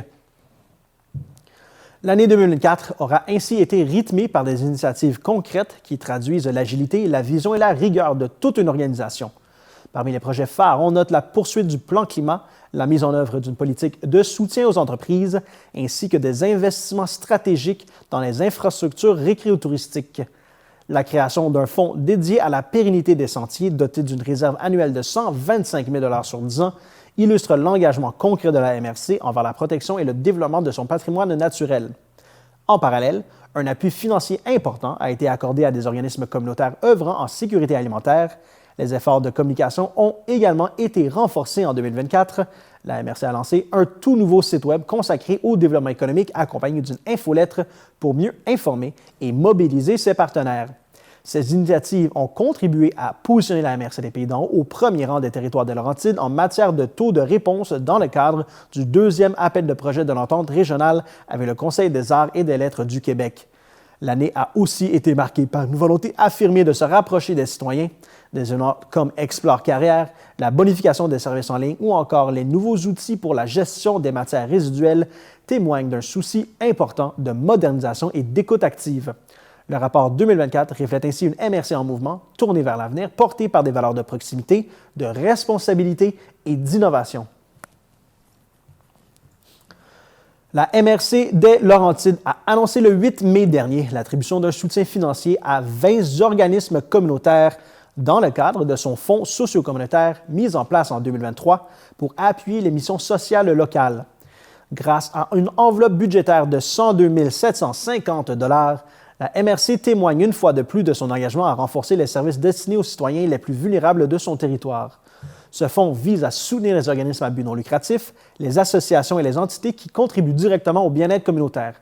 L'année 2024 aura ainsi été rythmée par des initiatives concrètes qui traduisent l'agilité, la vision et la rigueur de toute une organisation. Parmi les projets phares, on note la poursuite du plan climat, la mise en œuvre d'une politique de soutien aux entreprises, ainsi que des investissements stratégiques dans les infrastructures récréotouristiques. La création d'un fonds dédié à la pérennité des sentiers, doté d'une réserve annuelle de 125 000 $ sur 10 ans, illustre l'engagement concret de la MRC envers la protection et le développement de son patrimoine naturel. En parallèle, un appui financier important a été accordé à des organismes communautaires œuvrant en sécurité alimentaire. Les efforts de communication ont également été renforcés en 2024. La MRC a lancé un tout nouveau site web consacré au développement économique accompagné d'une infolettre pour mieux informer et mobiliser ses partenaires. Ces initiatives ont contribué à positionner la MRC des Pays d'en Haut au premier rang des territoires de Laurentides en matière de taux de réponse dans le cadre du 2e appel de projet de l'entente régionale avec le Conseil des arts et des lettres du Québec. L'année a aussi été marquée par une volonté affirmée de se rapprocher des citoyens. Des événements comme Explore Carrière, la bonification des services en ligne ou encore les nouveaux outils pour la gestion des matières résiduelles témoignent d'un souci important de modernisation et d'écoute active. Le rapport 2024 reflète ainsi une MRC en mouvement, tournée vers l'avenir, portée par des valeurs de proximité, de responsabilité et d'innovation. La MRC des Laurentides a annoncé le 8 mai dernier l'attribution d'un soutien financier à 20 organismes communautaires dans le cadre de son fonds socio-communautaire mis en place en 2023 pour appuyer les missions sociales locales. Grâce à une enveloppe budgétaire de 102 750 $, la MRC témoigne une fois de plus de son engagement à renforcer les services destinés aux citoyens les plus vulnérables de son territoire. Ce fonds vise à soutenir les organismes à but non lucratif, les associations et les entités qui contribuent directement au bien-être communautaire.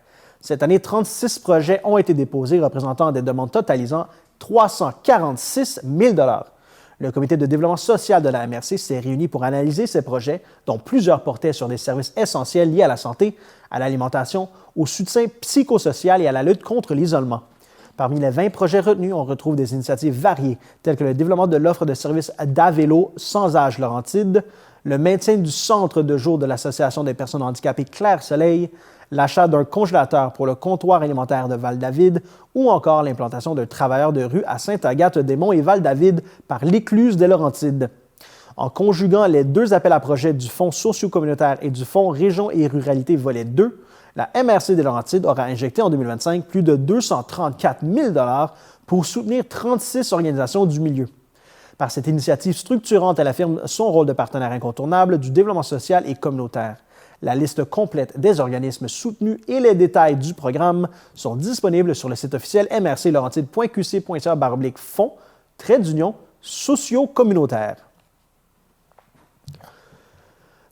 Cette année, 36 projets ont été déposés représentant des demandes totalisant 346 000 $. Le comité de développement social de la MRC s'est réuni pour analyser ces projets, dont plusieurs portaient sur des services essentiels liés à la santé, à l'alimentation, au soutien psychosocial et à la lutte contre l'isolement. Parmi les 20 projets retenus, on retrouve des initiatives variées, telles que le développement de l'offre de services d'Avélo sans âge Laurentide, le maintien du centre de jour de l'Association des personnes handicapées Clair-Soleil, l'achat d'un congélateur pour le comptoir alimentaire de Val-David ou encore l'implantation d'un travailleur de rue à Sainte-Agathe-des-Monts et Val-David par l'Écluse des Laurentides. En conjuguant les deux appels à projets du Fonds socio-communautaire et du Fonds Région et Ruralité volet 2, la MRC des Laurentides aura injecté en 2025 plus de 234 000 $ pour soutenir 36 organisations du milieu. Par cette initiative structurante, elle affirme son rôle de partenaire incontournable du développement social et communautaire. La liste complète des organismes soutenus et les détails du programme sont disponibles sur le site officiel mrclaurentide.qc.ca/fonds socio-communautaire.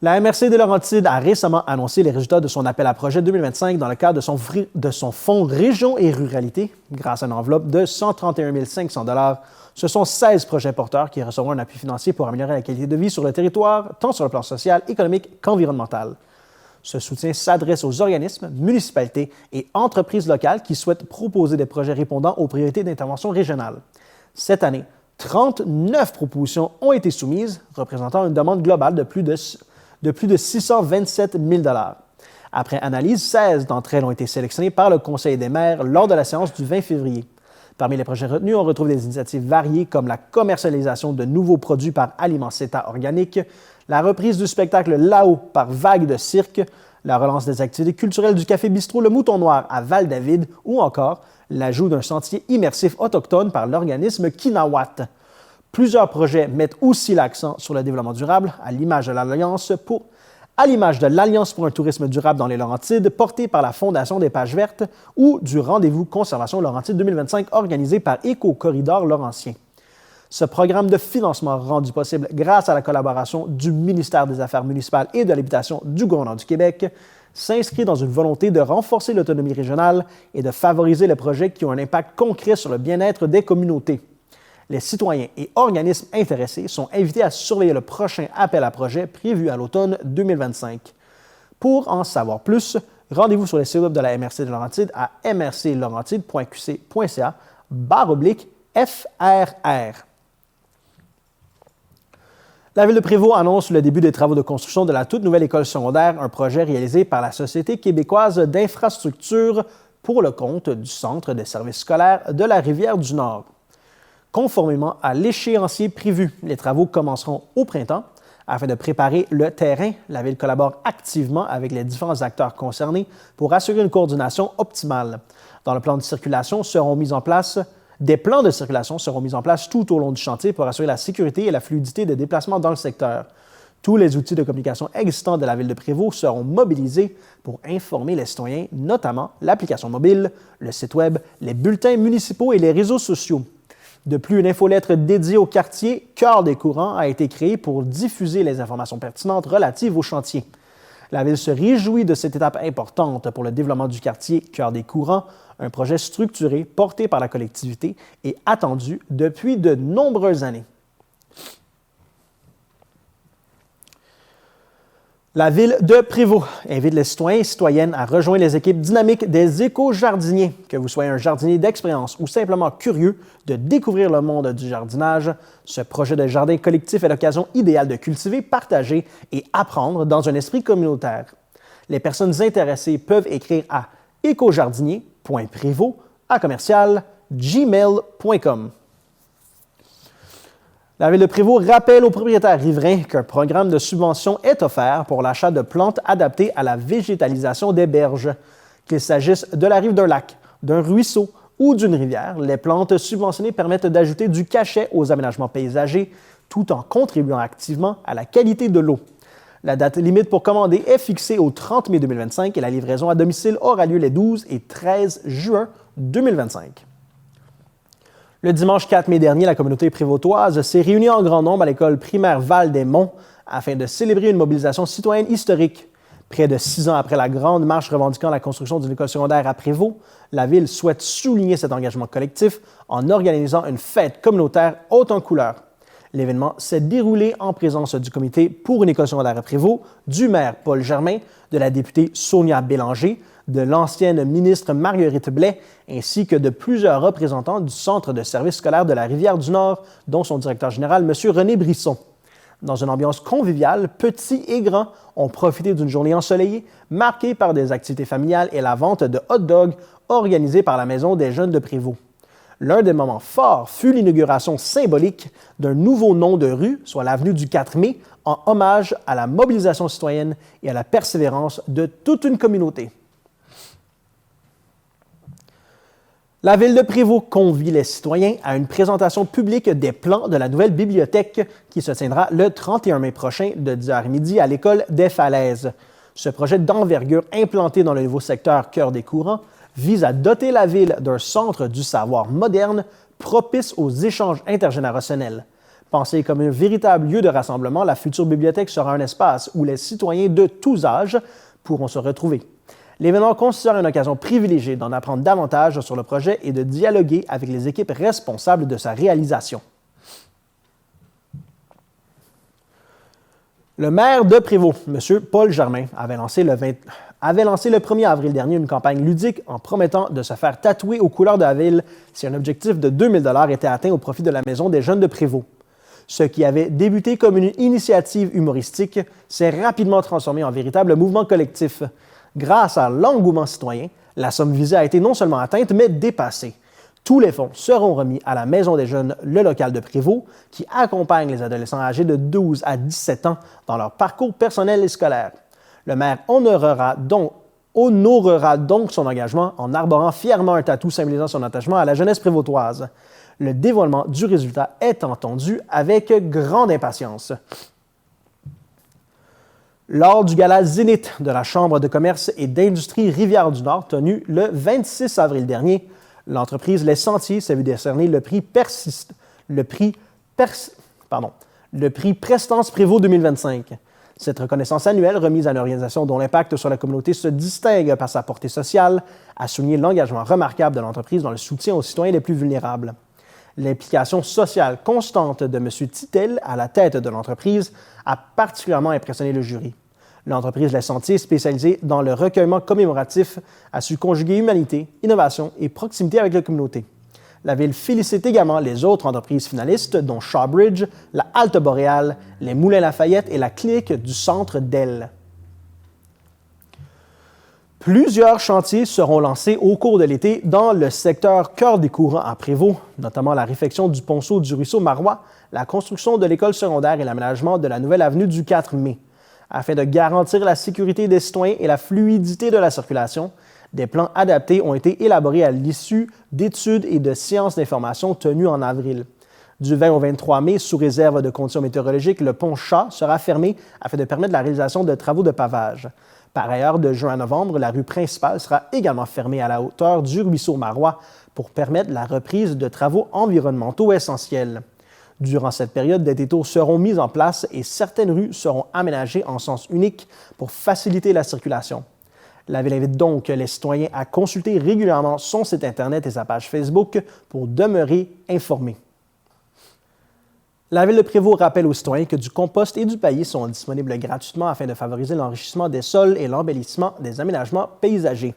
La MRC des Laurentides a récemment annoncé les résultats de son appel à projet 2025 dans le cadre de son fonds Région et Ruralité. Grâce à une enveloppe de 131 500 $, ce sont 16 projets porteurs qui recevront un appui financier pour améliorer la qualité de vie sur le territoire, tant sur le plan social, économique qu'environnemental. Ce soutien s'adresse aux organismes, municipalités et entreprises locales qui souhaitent proposer des projets répondant aux priorités d'intervention régionale. Cette année, 39 propositions ont été soumises, représentant une demande globale de plus de 627 000 $. Après analyse, 16 d'entre elles ont été sélectionnées par le Conseil des maires lors de la séance du 20 février. Parmi les projets retenus, on retrouve des initiatives variées comme la commercialisation de nouveaux produits par Aliments CETA organique, la reprise du spectacle Là-haut par Vague de cirque, la relance des activités culturelles du Café Bistrot Le Mouton Noir à Val-David ou encore l'ajout d'un sentier immersif autochtone par l'organisme Kinawat. Plusieurs projets mettent aussi l'accent sur le développement durable, à l'image de l'Alliance pour un tourisme durable dans les Laurentides, porté par la Fondation des Pages Vertes, ou du Rendez-vous Conservation Laurentide 2025 organisé par Éco-Corridor Laurentien. Ce programme de financement rendu possible grâce à la collaboration du ministère des Affaires municipales et de l'Habitation du gouvernement du Québec s'inscrit dans une volonté de renforcer l'autonomie régionale et de favoriser les projets qui ont un impact concret sur le bien-être des communautés. Les citoyens et organismes intéressés sont invités à surveiller le prochain appel à projet prévu à l'automne 2025. Pour en savoir plus, rendez-vous sur le site web de la MRC de Laurentide à mrclaurentide.qc.ca/FRR. La Ville de Prévost annonce le début des travaux de construction de la toute nouvelle école secondaire, un projet réalisé par la Société québécoise d'infrastructures pour le compte du Centre des services scolaires de la Rivière-du-Nord. Conformément à l'échéancier prévu, les travaux commenceront au printemps. Afin de préparer le terrain, la Ville collabore activement avec les différents acteurs concernés pour assurer une coordination optimale. Dans le plan de circulation des plans de circulation seront mis en place tout au long du chantier pour assurer la sécurité et la fluidité des déplacements dans le secteur. Tous les outils de communication existants de la Ville de Prévost seront mobilisés pour informer les citoyens, notamment l'application mobile, le site Web, les bulletins municipaux et les réseaux sociaux. De plus, une infolettre dédiée au quartier Cœur des Courants a été créée pour diffuser les informations pertinentes relatives au chantier. La Ville se réjouit de cette étape importante pour le développement du quartier Cœur des Courants, un projet structuré porté par la collectivité et attendu depuis de nombreuses années. La Ville de Prévost invite les citoyens et citoyennes à rejoindre les équipes dynamiques des éco-jardiniers. Que vous soyez un jardinier d'expérience ou simplement curieux de découvrir le monde du jardinage, ce projet de jardin collectif est l'occasion idéale de cultiver, partager et apprendre dans un esprit communautaire. Les personnes intéressées peuvent écrire à écojardinier.prévost gmail.com. La Ville de Prévost rappelle aux propriétaires riverains qu'un programme de subvention est offert pour l'achat de plantes adaptées à la végétalisation des berges. Qu'il s'agisse de la rive d'un lac, d'un ruisseau ou d'une rivière, les plantes subventionnées permettent d'ajouter du cachet aux aménagements paysagers tout en contribuant activement à la qualité de l'eau. La date limite pour commander est fixée au 30 mai 2025 et la livraison à domicile aura lieu les 12 et 13 juin 2025. Le dimanche 4 mai dernier, la communauté prévôtoise s'est réunie en grand nombre à l'école primaire Val-des-Monts afin de célébrer une mobilisation citoyenne historique. Près de 6 ans après la grande marche revendiquant la construction d'une école secondaire à Prévost, la Ville souhaite souligner cet engagement collectif en organisant une fête communautaire haute en couleurs. L'événement s'est déroulé en présence du comité pour une école secondaire à Prévost, du maire Paul Germain, de la députée Sonia Bélanger, de l'ancienne ministre Marguerite Blais, ainsi que de plusieurs représentants du Centre de services scolaires de la Rivière-du-Nord, dont son directeur général, M. René Brisson. Dans une ambiance conviviale, petits et grands ont profité d'une journée ensoleillée, marquée par des activités familiales et la vente de hot-dogs organisée par la Maison des jeunes de Prévost. L'un des moments forts fut l'inauguration symbolique d'un nouveau nom de rue, soit l'avenue du 4 mai, en hommage à la mobilisation citoyenne et à la persévérance de toute une communauté. La Ville de Prévost convie les citoyens à une présentation publique des plans de la nouvelle bibliothèque qui se tiendra le 31 mai prochain de 10h à midi à l'école des Falaises. Ce projet d'envergure implanté dans le nouveau secteur Cœur des Courants vise à doter la Ville d'un centre du savoir moderne propice aux échanges intergénérationnels. Pensée comme un véritable lieu de rassemblement, la future bibliothèque sera un espace où les citoyens de tous âges pourront se retrouver. L'événement constituera une occasion privilégiée d'en apprendre davantage sur le projet et de dialoguer avec les équipes responsables de sa réalisation. Le maire de Prévost, M. Paul Germain, avait lancé le 1er avril dernier une campagne ludique en promettant de se faire tatouer aux couleurs de la ville si un objectif de 2 000 $ était atteint au profit de la Maison des jeunes de Prévost. Ce qui avait débuté comme une initiative humoristique s'est rapidement transformé en véritable mouvement collectif. Grâce à l'engouement citoyen, la somme visée a été non seulement atteinte, mais dépassée. Tous les fonds seront remis à la Maison des jeunes, le local de Prévost, qui accompagne les adolescents âgés de 12 à 17 ans dans leur parcours personnel et scolaire. Le maire honorera donc son engagement en arborant fièrement un tatou symbolisant son attachement à la jeunesse prévostoise. Le dévoilement du résultat est attendu avec grande impatience. Lors du gala Zénith de la Chambre de commerce et d'industrie Rivière-du-Nord tenu le 26 avril dernier, l'entreprise Les Sentiers s'est vu décerner le prix Prestance Prévost 2025. Cette reconnaissance annuelle, remise à une organisation dont l'impact sur la communauté se distingue par sa portée sociale, a souligné l'engagement remarquable de l'entreprise dans le soutien aux citoyens les plus vulnérables. L'implication sociale constante de M. Titel à la tête de l'entreprise a particulièrement impressionné le jury. L'entreprise Les Sentiers, spécialisée dans le recueillement commémoratif, a su conjuguer humanité, innovation et proximité avec la communauté. La Ville félicite également les autres entreprises finalistes, dont Shawbridge, la Halte Boréale, les Moulins Lafayette et la clinique du Centre d'Elle. Plusieurs chantiers seront lancés au cours de l'été dans le secteur Cœur des Courants à Prévost, notamment la réfection du ponceau du ruisseau Marois, la construction de l'école secondaire et l'aménagement de la nouvelle avenue du 4 mai. Afin de garantir la sécurité des citoyens et la fluidité de la circulation, des plans adaptés ont été élaborés à l'issue d'études et de séances d'information tenues en avril. Du 20 au 23 mai, sous réserve de conditions météorologiques, le pont Chat sera fermé afin de permettre la réalisation de travaux de pavage. Par ailleurs, de juin à novembre, la rue principale sera également fermée à la hauteur du ruisseau Marois pour permettre la reprise de travaux environnementaux essentiels. Durant cette période, des détours seront mis en place et certaines rues seront aménagées en sens unique pour faciliter la circulation. La Ville invite donc les citoyens à consulter régulièrement son site Internet et sa page Facebook pour demeurer informés. La Ville de Prévost rappelle aux citoyens que du compost et du paillis sont disponibles gratuitement afin de favoriser l'enrichissement des sols et l'embellissement des aménagements paysagers.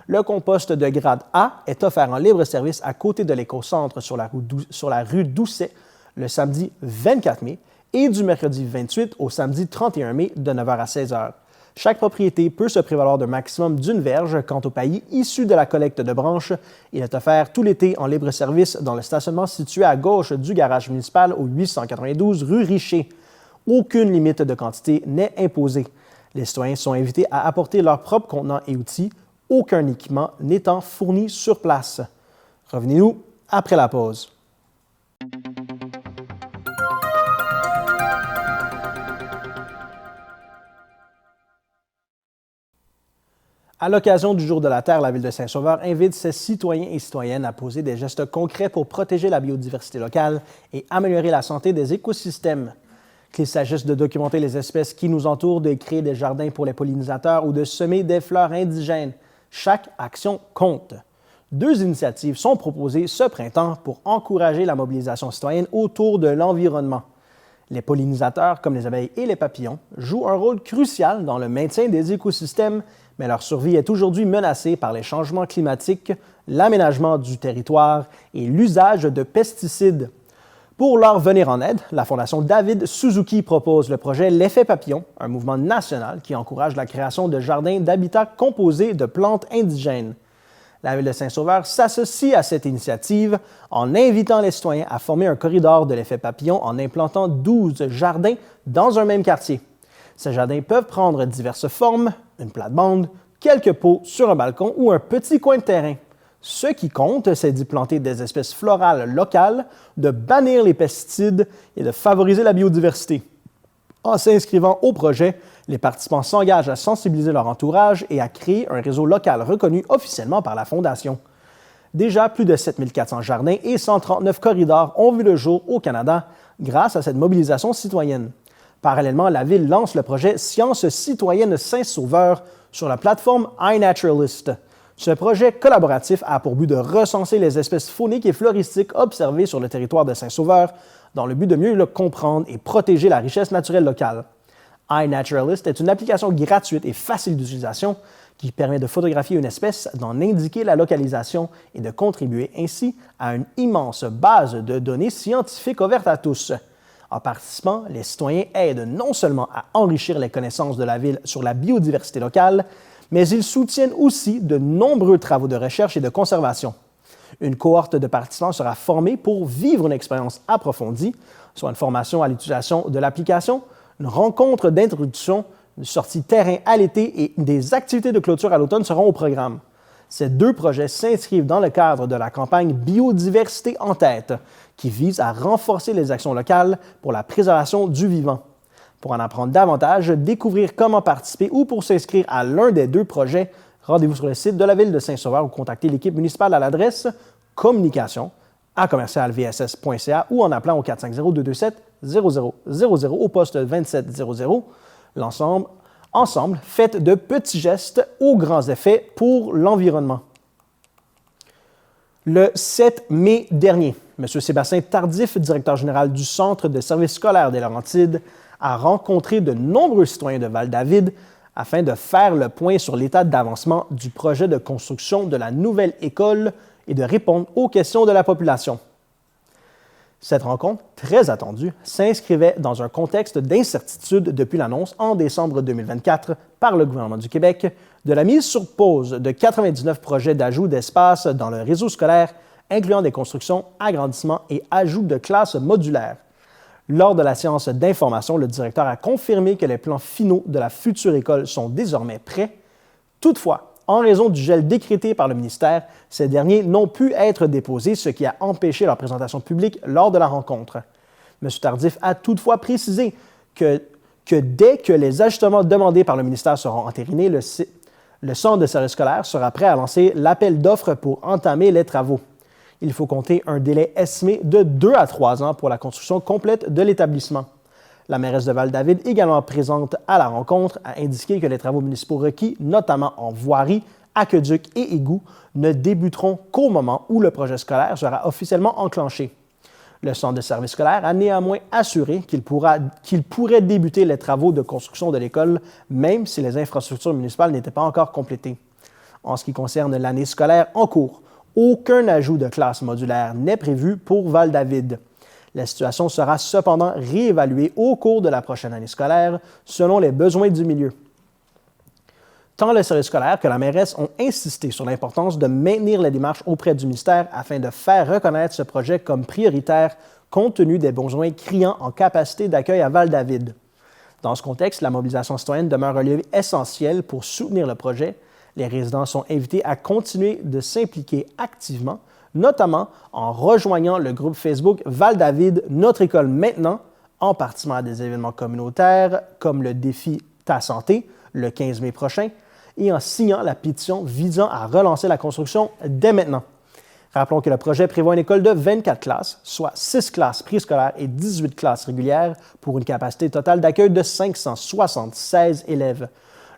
Le compost de grade A est offert en libre service à côté de l'éco-centre sur la rue Doucet le samedi 24 mai et du mercredi 28 au samedi 31 mai de 9h à 16h. Chaque propriété peut se prévaloir d'un maximum d'une verge quant au paillis issu de la collecte de branches. Il est offert tout l'été en libre service dans le stationnement situé à gauche du garage municipal au 892 rue Richer. Aucune limite de quantité n'est imposée. Les citoyens sont invités à apporter leurs propres contenants et outils, aucun équipement n'étant fourni sur place. Revenez-nous après la pause. À l'occasion du Jour de la Terre, la Ville de Saint-Sauveur invite ses citoyens et citoyennes à poser des gestes concrets pour protéger la biodiversité locale et améliorer la santé des écosystèmes. Qu'il s'agisse de documenter les espèces qui nous entourent, de créer des jardins pour les pollinisateurs ou de semer des fleurs indigènes, chaque action compte. 2 initiatives sont proposées ce printemps pour encourager la mobilisation citoyenne autour de l'environnement. Les pollinisateurs, comme les abeilles et les papillons, jouent un rôle crucial dans le maintien des écosystèmes, mais leur survie est aujourd'hui menacée par les changements climatiques, l'aménagement du territoire et l'usage de pesticides. Pour leur venir en aide, la Fondation David Suzuki propose le projet L'Effet Papillon, un mouvement national qui encourage la création de jardins d'habitat composés de plantes indigènes. La Ville de Saint-Sauveur s'associe à cette initiative en invitant les citoyens à former un corridor de l'effet papillon en implantant 12 jardins dans un même quartier. Ces jardins peuvent prendre diverses formes, une plate-bande, quelques pots sur un balcon ou un petit coin de terrain. Ce qui compte, c'est d'y planter des espèces florales locales, de bannir les pesticides et de favoriser la biodiversité. En s'inscrivant au projet, les participants s'engagent à sensibiliser leur entourage et à créer un réseau local reconnu officiellement par la Fondation. Déjà, plus de 7400 jardins et 139 corridors ont vu le jour au Canada grâce à cette mobilisation citoyenne. Parallèlement, la Ville lance le projet Sciences citoyennes Saint-Sauveur sur la plateforme iNaturalist. Ce projet collaboratif a pour but de recenser les espèces fauniques et floristiques observées sur le territoire de Saint-Sauveur dans le but de mieux le comprendre et protéger la richesse naturelle locale. iNaturalist est une application gratuite et facile d'utilisation qui permet de photographier une espèce, d'en indiquer la localisation et de contribuer ainsi à une immense base de données scientifiques ouverte à tous. En participant, les citoyens aident non seulement à enrichir les connaissances de la Ville sur la biodiversité locale, mais ils soutiennent aussi de nombreux travaux de recherche et de conservation. Une cohorte de participants sera formée pour vivre une expérience approfondie, soit une formation à l'utilisation de l'application, une rencontre d'introduction, une sortie terrain à l'été et des activités de clôture à l'automne seront au programme. Ces 2 projets s'inscrivent dans le cadre de la campagne Biodiversité en tête, qui vise à renforcer les actions locales pour la préservation du vivant. Pour en apprendre davantage, découvrir comment participer ou pour s'inscrire à l'un des 2 projets, rendez-vous sur le site de la Ville de Saint-Sauveur ou contactez l'équipe municipale à l'adresse communication@vss.ca ou en appelant au 450-227-0000 au poste 2700. Ensemble, faites de petits gestes aux grands effets pour l'environnement. Le 7 mai dernier, M. Sébastien Tardif, directeur général du Centre de services scolaires des Laurentides, a rencontré de nombreux citoyens de Val-David afin de faire le point sur l'état d'avancement du projet de construction de la nouvelle école et de répondre aux questions de la population. Cette rencontre, très attendue, s'inscrivait dans un contexte d'incertitude depuis l'annonce en décembre 2024 par le gouvernement du Québec de la mise sur pause de 99 projets d'ajout d'espace dans le réseau scolaire, incluant des constructions, agrandissements et ajouts de classes modulaires. Lors de la séance d'information, le directeur a confirmé que les plans finaux de la future école sont désormais prêts. Toutefois, en raison du gel décrété par le ministère, ces derniers n'ont pu être déposés, ce qui a empêché leur présentation publique lors de la rencontre. M. Tardif a toutefois précisé que dès que les ajustements demandés par le ministère seront entérinés, le Centre de services scolaires sera prêt à lancer l'appel d'offres pour entamer les travaux. Il faut compter un délai estimé de 2 à 3 ans pour la construction complète de l'établissement. La mairesse de Val-David, également présente à la rencontre, a indiqué que les travaux municipaux requis, notamment en voirie, aqueduc et égouts, ne débuteront qu'au moment où le projet scolaire sera officiellement enclenché. Le Centre de services scolaires a néanmoins assuré qu'il pourrait débuter les travaux de construction de l'école, même si les infrastructures municipales n'étaient pas encore complétées. En ce qui concerne l'année scolaire en cours, aucun ajout de classe modulaire n'est prévu pour Val-David. La situation sera cependant réévaluée au cours de la prochaine année scolaire selon les besoins du milieu. Tant le service scolaire que la mairesse ont insisté sur l'importance de maintenir les démarches auprès du ministère afin de faire reconnaître ce projet comme prioritaire compte tenu des besoins criants en capacité d'accueil à Val-David. Dans ce contexte, la mobilisation citoyenne demeure un levier essentiel pour soutenir le projet. Les résidents sont invités à continuer de s'impliquer activement, notamment en rejoignant le groupe Facebook Val-David Notre École Maintenant, en participant à des événements communautaires comme le défi Ta Santé, le 15 mai prochain, et en signant la pétition visant à relancer la construction dès maintenant. Rappelons que le projet prévoit une école de 24 classes, soit 6 classes préscolaires et 18 classes régulières, pour une capacité totale d'accueil de 576 élèves.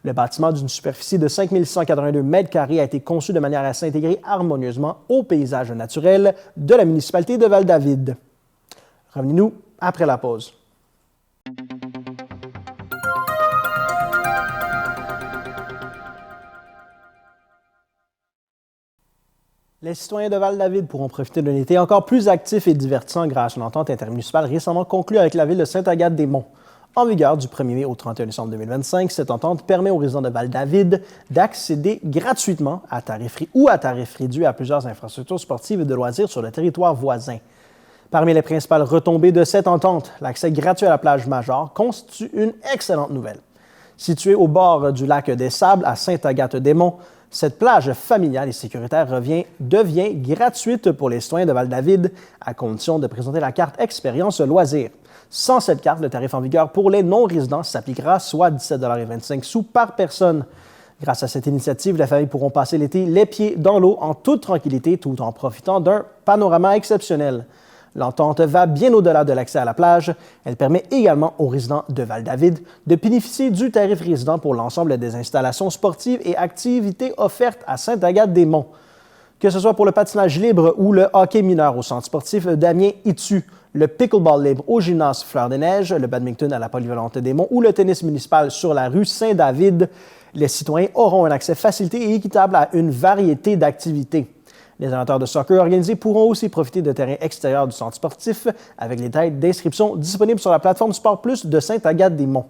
Le bâtiment d'une superficie de 5 682 m² a été conçu de manière à s'intégrer harmonieusement au paysage naturel de la municipalité de Val-David. Revenez-nous après la pause. Les citoyens de Val-David pourront profiter d'un été encore plus actif et divertissant grâce à une entente intermunicipale récemment conclue avec la ville de Sainte-Agathe-des-Monts. En vigueur du 1er mai au 31 décembre 2025, cette entente permet aux résidents de Val-David d'accéder gratuitement à tarif réduit à plusieurs infrastructures sportives et de loisirs sur le territoire voisin. Parmi les principales retombées de cette entente, l'accès gratuit à la plage Major constitue une excellente nouvelle. Située au bord du lac des Sables à Sainte-Agathe-des-Monts, cette plage familiale et sécuritaire devient gratuite pour les citoyens de Val-David à condition de présenter la carte Expérience Loisirs. Sans cette carte, le tarif en vigueur pour les non-résidents s'appliquera, soit 17,25 $ par personne. Grâce à cette initiative, les familles pourront passer l'été les pieds dans l'eau en toute tranquillité tout en profitant d'un panorama exceptionnel. L'entente va bien au-delà de l'accès à la plage. Elle permet également aux résidents de Val-David de bénéficier du tarif résident pour l'ensemble des installations sportives et activités offertes à Sainte-Agathe-des-Monts. Que ce soit pour le patinage libre ou le hockey mineur au centre sportif Damien-Itu, le pickleball libre au gymnase Fleur-des-Neiges, le badminton à la polyvalente des Monts ou le tennis municipal sur la rue Saint-David, les citoyens auront un accès facilité et équitable à une variété d'activités. Les amateurs de soccer organisés pourront aussi profiter de terrains extérieurs du centre sportif avec les détails d'inscription disponibles sur la plateforme Sport Plus de Sainte-Agathe-des-Monts.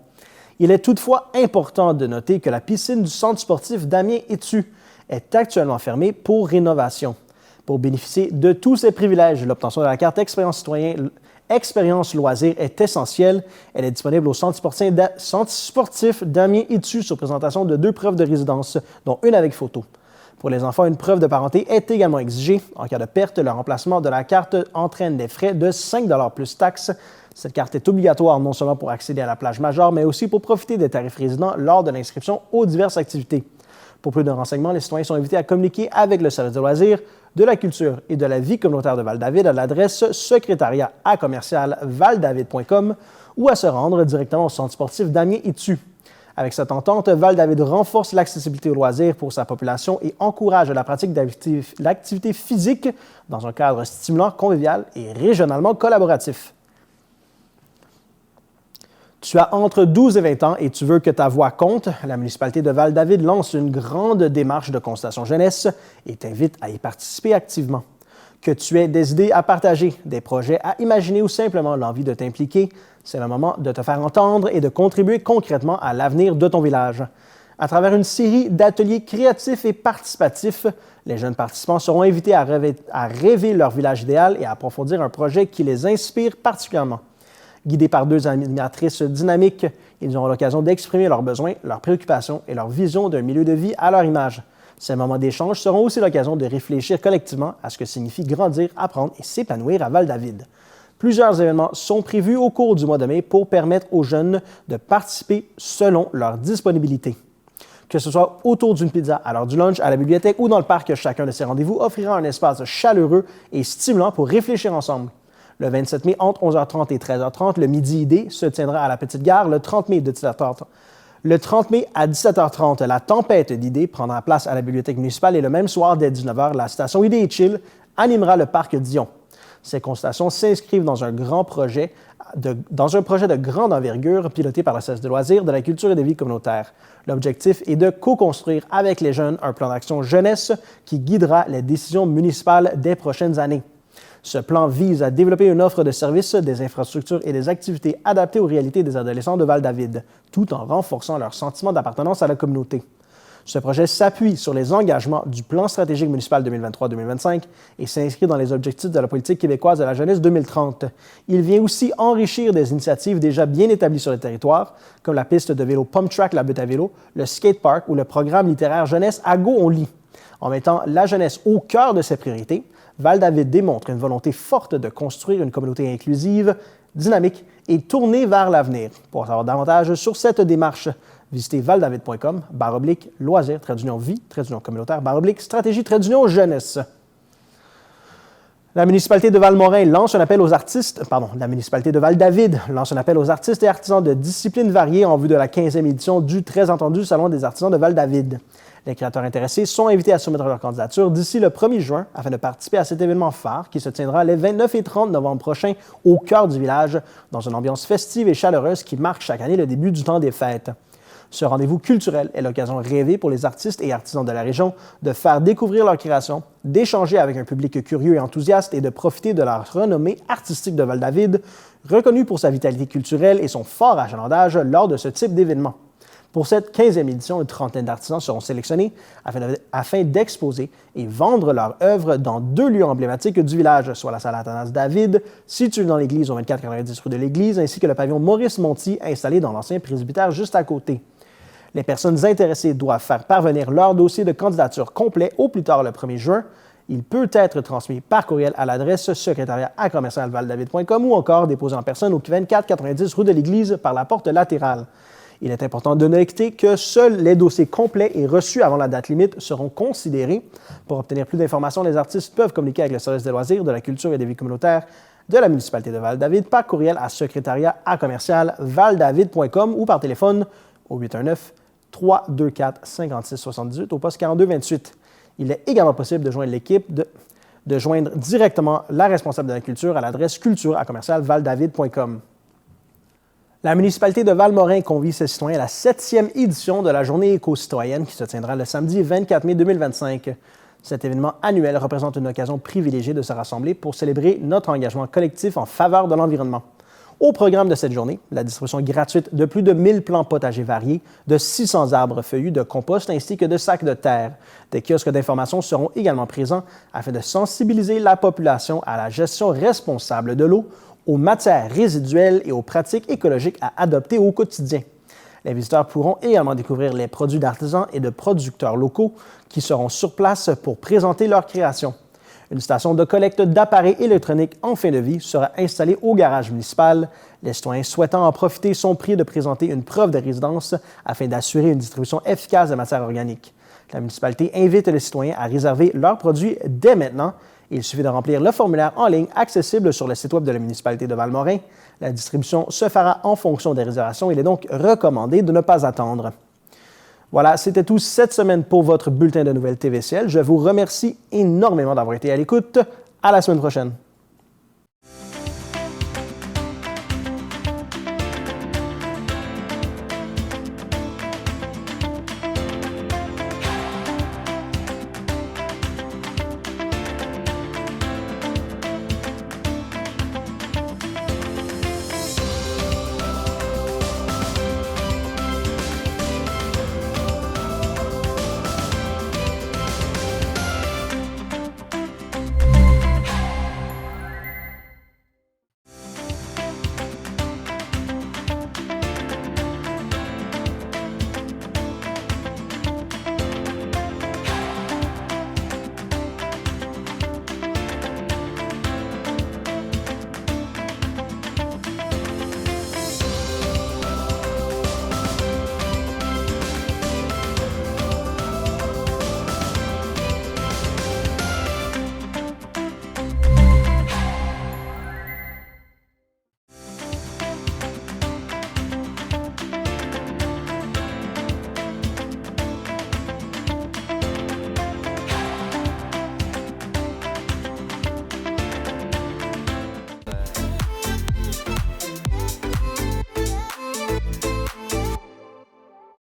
Il est toutefois important de noter que la piscine du centre sportif Damien-Itu est actuellement fermée pour rénovation. Pour bénéficier de tous ces privilèges, l'obtention de la carte Expérience Loisirs est essentielle. Elle est disponible au centre sportif Damien-Itu sur présentation de 2 preuves de résidence, dont une avec photo. Pour les enfants, une preuve de parenté est également exigée. En cas de perte, le remplacement de la carte entraîne des frais de 5 $ plus taxes. Cette carte est obligatoire non seulement pour accéder à la plage Major, mais aussi pour profiter des tarifs résidents lors de l'inscription aux diverses activités. Pour plus de renseignements, les citoyens sont invités à communiquer avec le service de loisirs, de la culture et de la vie communautaire de Val-David à l'adresse secrétariat@valdavid.com ou à se rendre directement au centre sportif Damien-Itu. Avec cette entente, Val-David renforce l'accessibilité aux loisirs pour sa population et encourage la pratique d'activités physiques dans un cadre stimulant, convivial et régionalement collaboratif. Tu as entre 12 et 20 ans et tu veux que ta voix compte, la municipalité de Val-David lance une grande démarche de consultation jeunesse et t'invite à y participer activement. Que tu aies des idées à partager, des projets à imaginer ou simplement l'envie de t'impliquer, c'est le moment de te faire entendre et de contribuer concrètement à l'avenir de ton village. À travers une série d'ateliers créatifs et participatifs, les jeunes participants seront invités à rêver leur village idéal et à approfondir un projet qui les inspire particulièrement. Guidés par 2 animatrices dynamiques, ils auront l'occasion d'exprimer leurs besoins, leurs préoccupations et leur vision d'un milieu de vie à leur image. Ces moments d'échange seront aussi l'occasion de réfléchir collectivement à ce que signifie grandir, apprendre et s'épanouir à Val-David. Plusieurs événements sont prévus au cours du mois de mai pour permettre aux jeunes de participer selon leur disponibilité. Que ce soit autour d'une pizza, à l'heure du lunch, à la bibliothèque ou dans le parc, chacun de ces rendez-vous offrira un espace chaleureux et stimulant pour réfléchir ensemble. Le 27 mai, entre 11h30 et 13h30, le Midi Idée se tiendra à la Petite Gare. Le 30 mai à 17h30, la Tempête d'idées prendra place à la Bibliothèque municipale et le même soir, dès 19h, la station Idée et Chill animera le parc Dion. Ces consultations s'inscrivent dans un projet de grande envergure piloté par le service de loisirs, de la culture et des vies communautaires. L'objectif est de co-construire avec les jeunes un plan d'action jeunesse qui guidera les décisions municipales des prochaines années. Ce plan vise à développer une offre de services, des infrastructures et des activités adaptées aux réalités des adolescents de Val-David, tout en renforçant leur sentiment d'appartenance à la communauté. Ce projet s'appuie sur les engagements du plan stratégique municipal 2023-2025 et s'inscrit dans les objectifs de la politique québécoise de la jeunesse 2030. Il vient aussi enrichir des initiatives déjà bien établies sur le territoire, comme la piste de vélo Pump Track La Butte à vélo, le skatepark ou le programme littéraire jeunesse À Go on lit. En mettant la jeunesse au cœur de ses priorités, Val-David démontre une volonté forte de construire une communauté inclusive, dynamique et tournée vers l'avenir. Pour en savoir davantage sur cette démarche, visitez valdavid.com/loisirs-vie-communautaire/stratégie-jeunesse. La municipalité de Val-Morin lance un appel aux artistes, la municipalité de Val-David lance un appel aux artistes et artisans de disciplines variées en vue de la 15e édition du très attendu Salon des artisans de Val-David. Les créateurs intéressés sont invités à soumettre leur candidature d'ici le 1er juin afin de participer à cet événement phare qui se tiendra les 29 et 30 novembre prochains au cœur du village, dans une ambiance festive et chaleureuse qui marque chaque année le début du temps des fêtes. Ce rendez-vous culturel est l'occasion rêvée pour les artistes et artisans de la région de faire découvrir leurs créations, d'échanger avec un public curieux et enthousiaste et de profiter de la renommée artistique de Val-David, reconnue pour sa vitalité culturelle et son fort achalandage lors de ce type d'événement. Pour cette 15e édition, une trentaine d'artisans seront sélectionnés afin d'exposer et vendre leurs œuvres dans 2 lieux emblématiques du village, soit la salle Athanas-David, située dans l'église au 2490 rue de l'Église, ainsi que le pavillon Maurice-Monti, installé dans l'ancien presbytère juste à côté. Les personnes intéressées doivent faire parvenir leur dossier de candidature complet au plus tard le 1er juin. Il peut être transmis par courriel à l'adresse secrétariat@valdavid.com ou encore déposé en personne au 2490 rue de l'Église par la porte latérale. Il est important de noter que seuls les dossiers complets et reçus avant la date limite seront considérés. Pour obtenir plus d'informations, les artistes peuvent communiquer avec le service des loisirs, de la culture et des vies communautaires de la municipalité de Val-David par courriel à secrétariat@valdavid.com ou par téléphone au 819-324-5678 au poste 4228. Il est également possible de joindre l'équipe de joindre directement la responsable de la culture à l'adresse culture@valdavid.com. La municipalité de Val-Morin convie ses citoyens à la 7e édition de la Journée éco-citoyenne qui se tiendra le samedi 24 mai 2025. Cet événement annuel représente une occasion privilégiée de se rassembler pour célébrer notre engagement collectif en faveur de l'environnement. Au programme de cette journée, la distribution gratuite de plus de 1000 plants potagers variés, de 600 arbres feuillus, de compost ainsi que de sacs de terre. Des kiosques d'information seront également présents afin de sensibiliser la population à la gestion responsable de l'eau, aux matières résiduelles et aux pratiques écologiques à adopter au quotidien. Les visiteurs pourront également découvrir les produits d'artisans et de producteurs locaux qui seront sur place pour présenter leurs créations. Une station de collecte d'appareils électroniques en fin de vie sera installée au garage municipal. Les citoyens souhaitant en profiter sont priés de présenter une preuve de résidence afin d'assurer une distribution efficace de matières organiques. La municipalité invite les citoyens à réserver leurs produits dès maintenant. Il suffit de remplir le formulaire en ligne accessible sur le site web de la municipalité de Val-Morin. La distribution se fera en fonction des réservations. Il est donc recommandé de ne pas attendre. Voilà, c'était tout cette semaine pour votre bulletin de nouvelles TVCL. Je vous remercie énormément d'avoir été à l'écoute. À la semaine prochaine.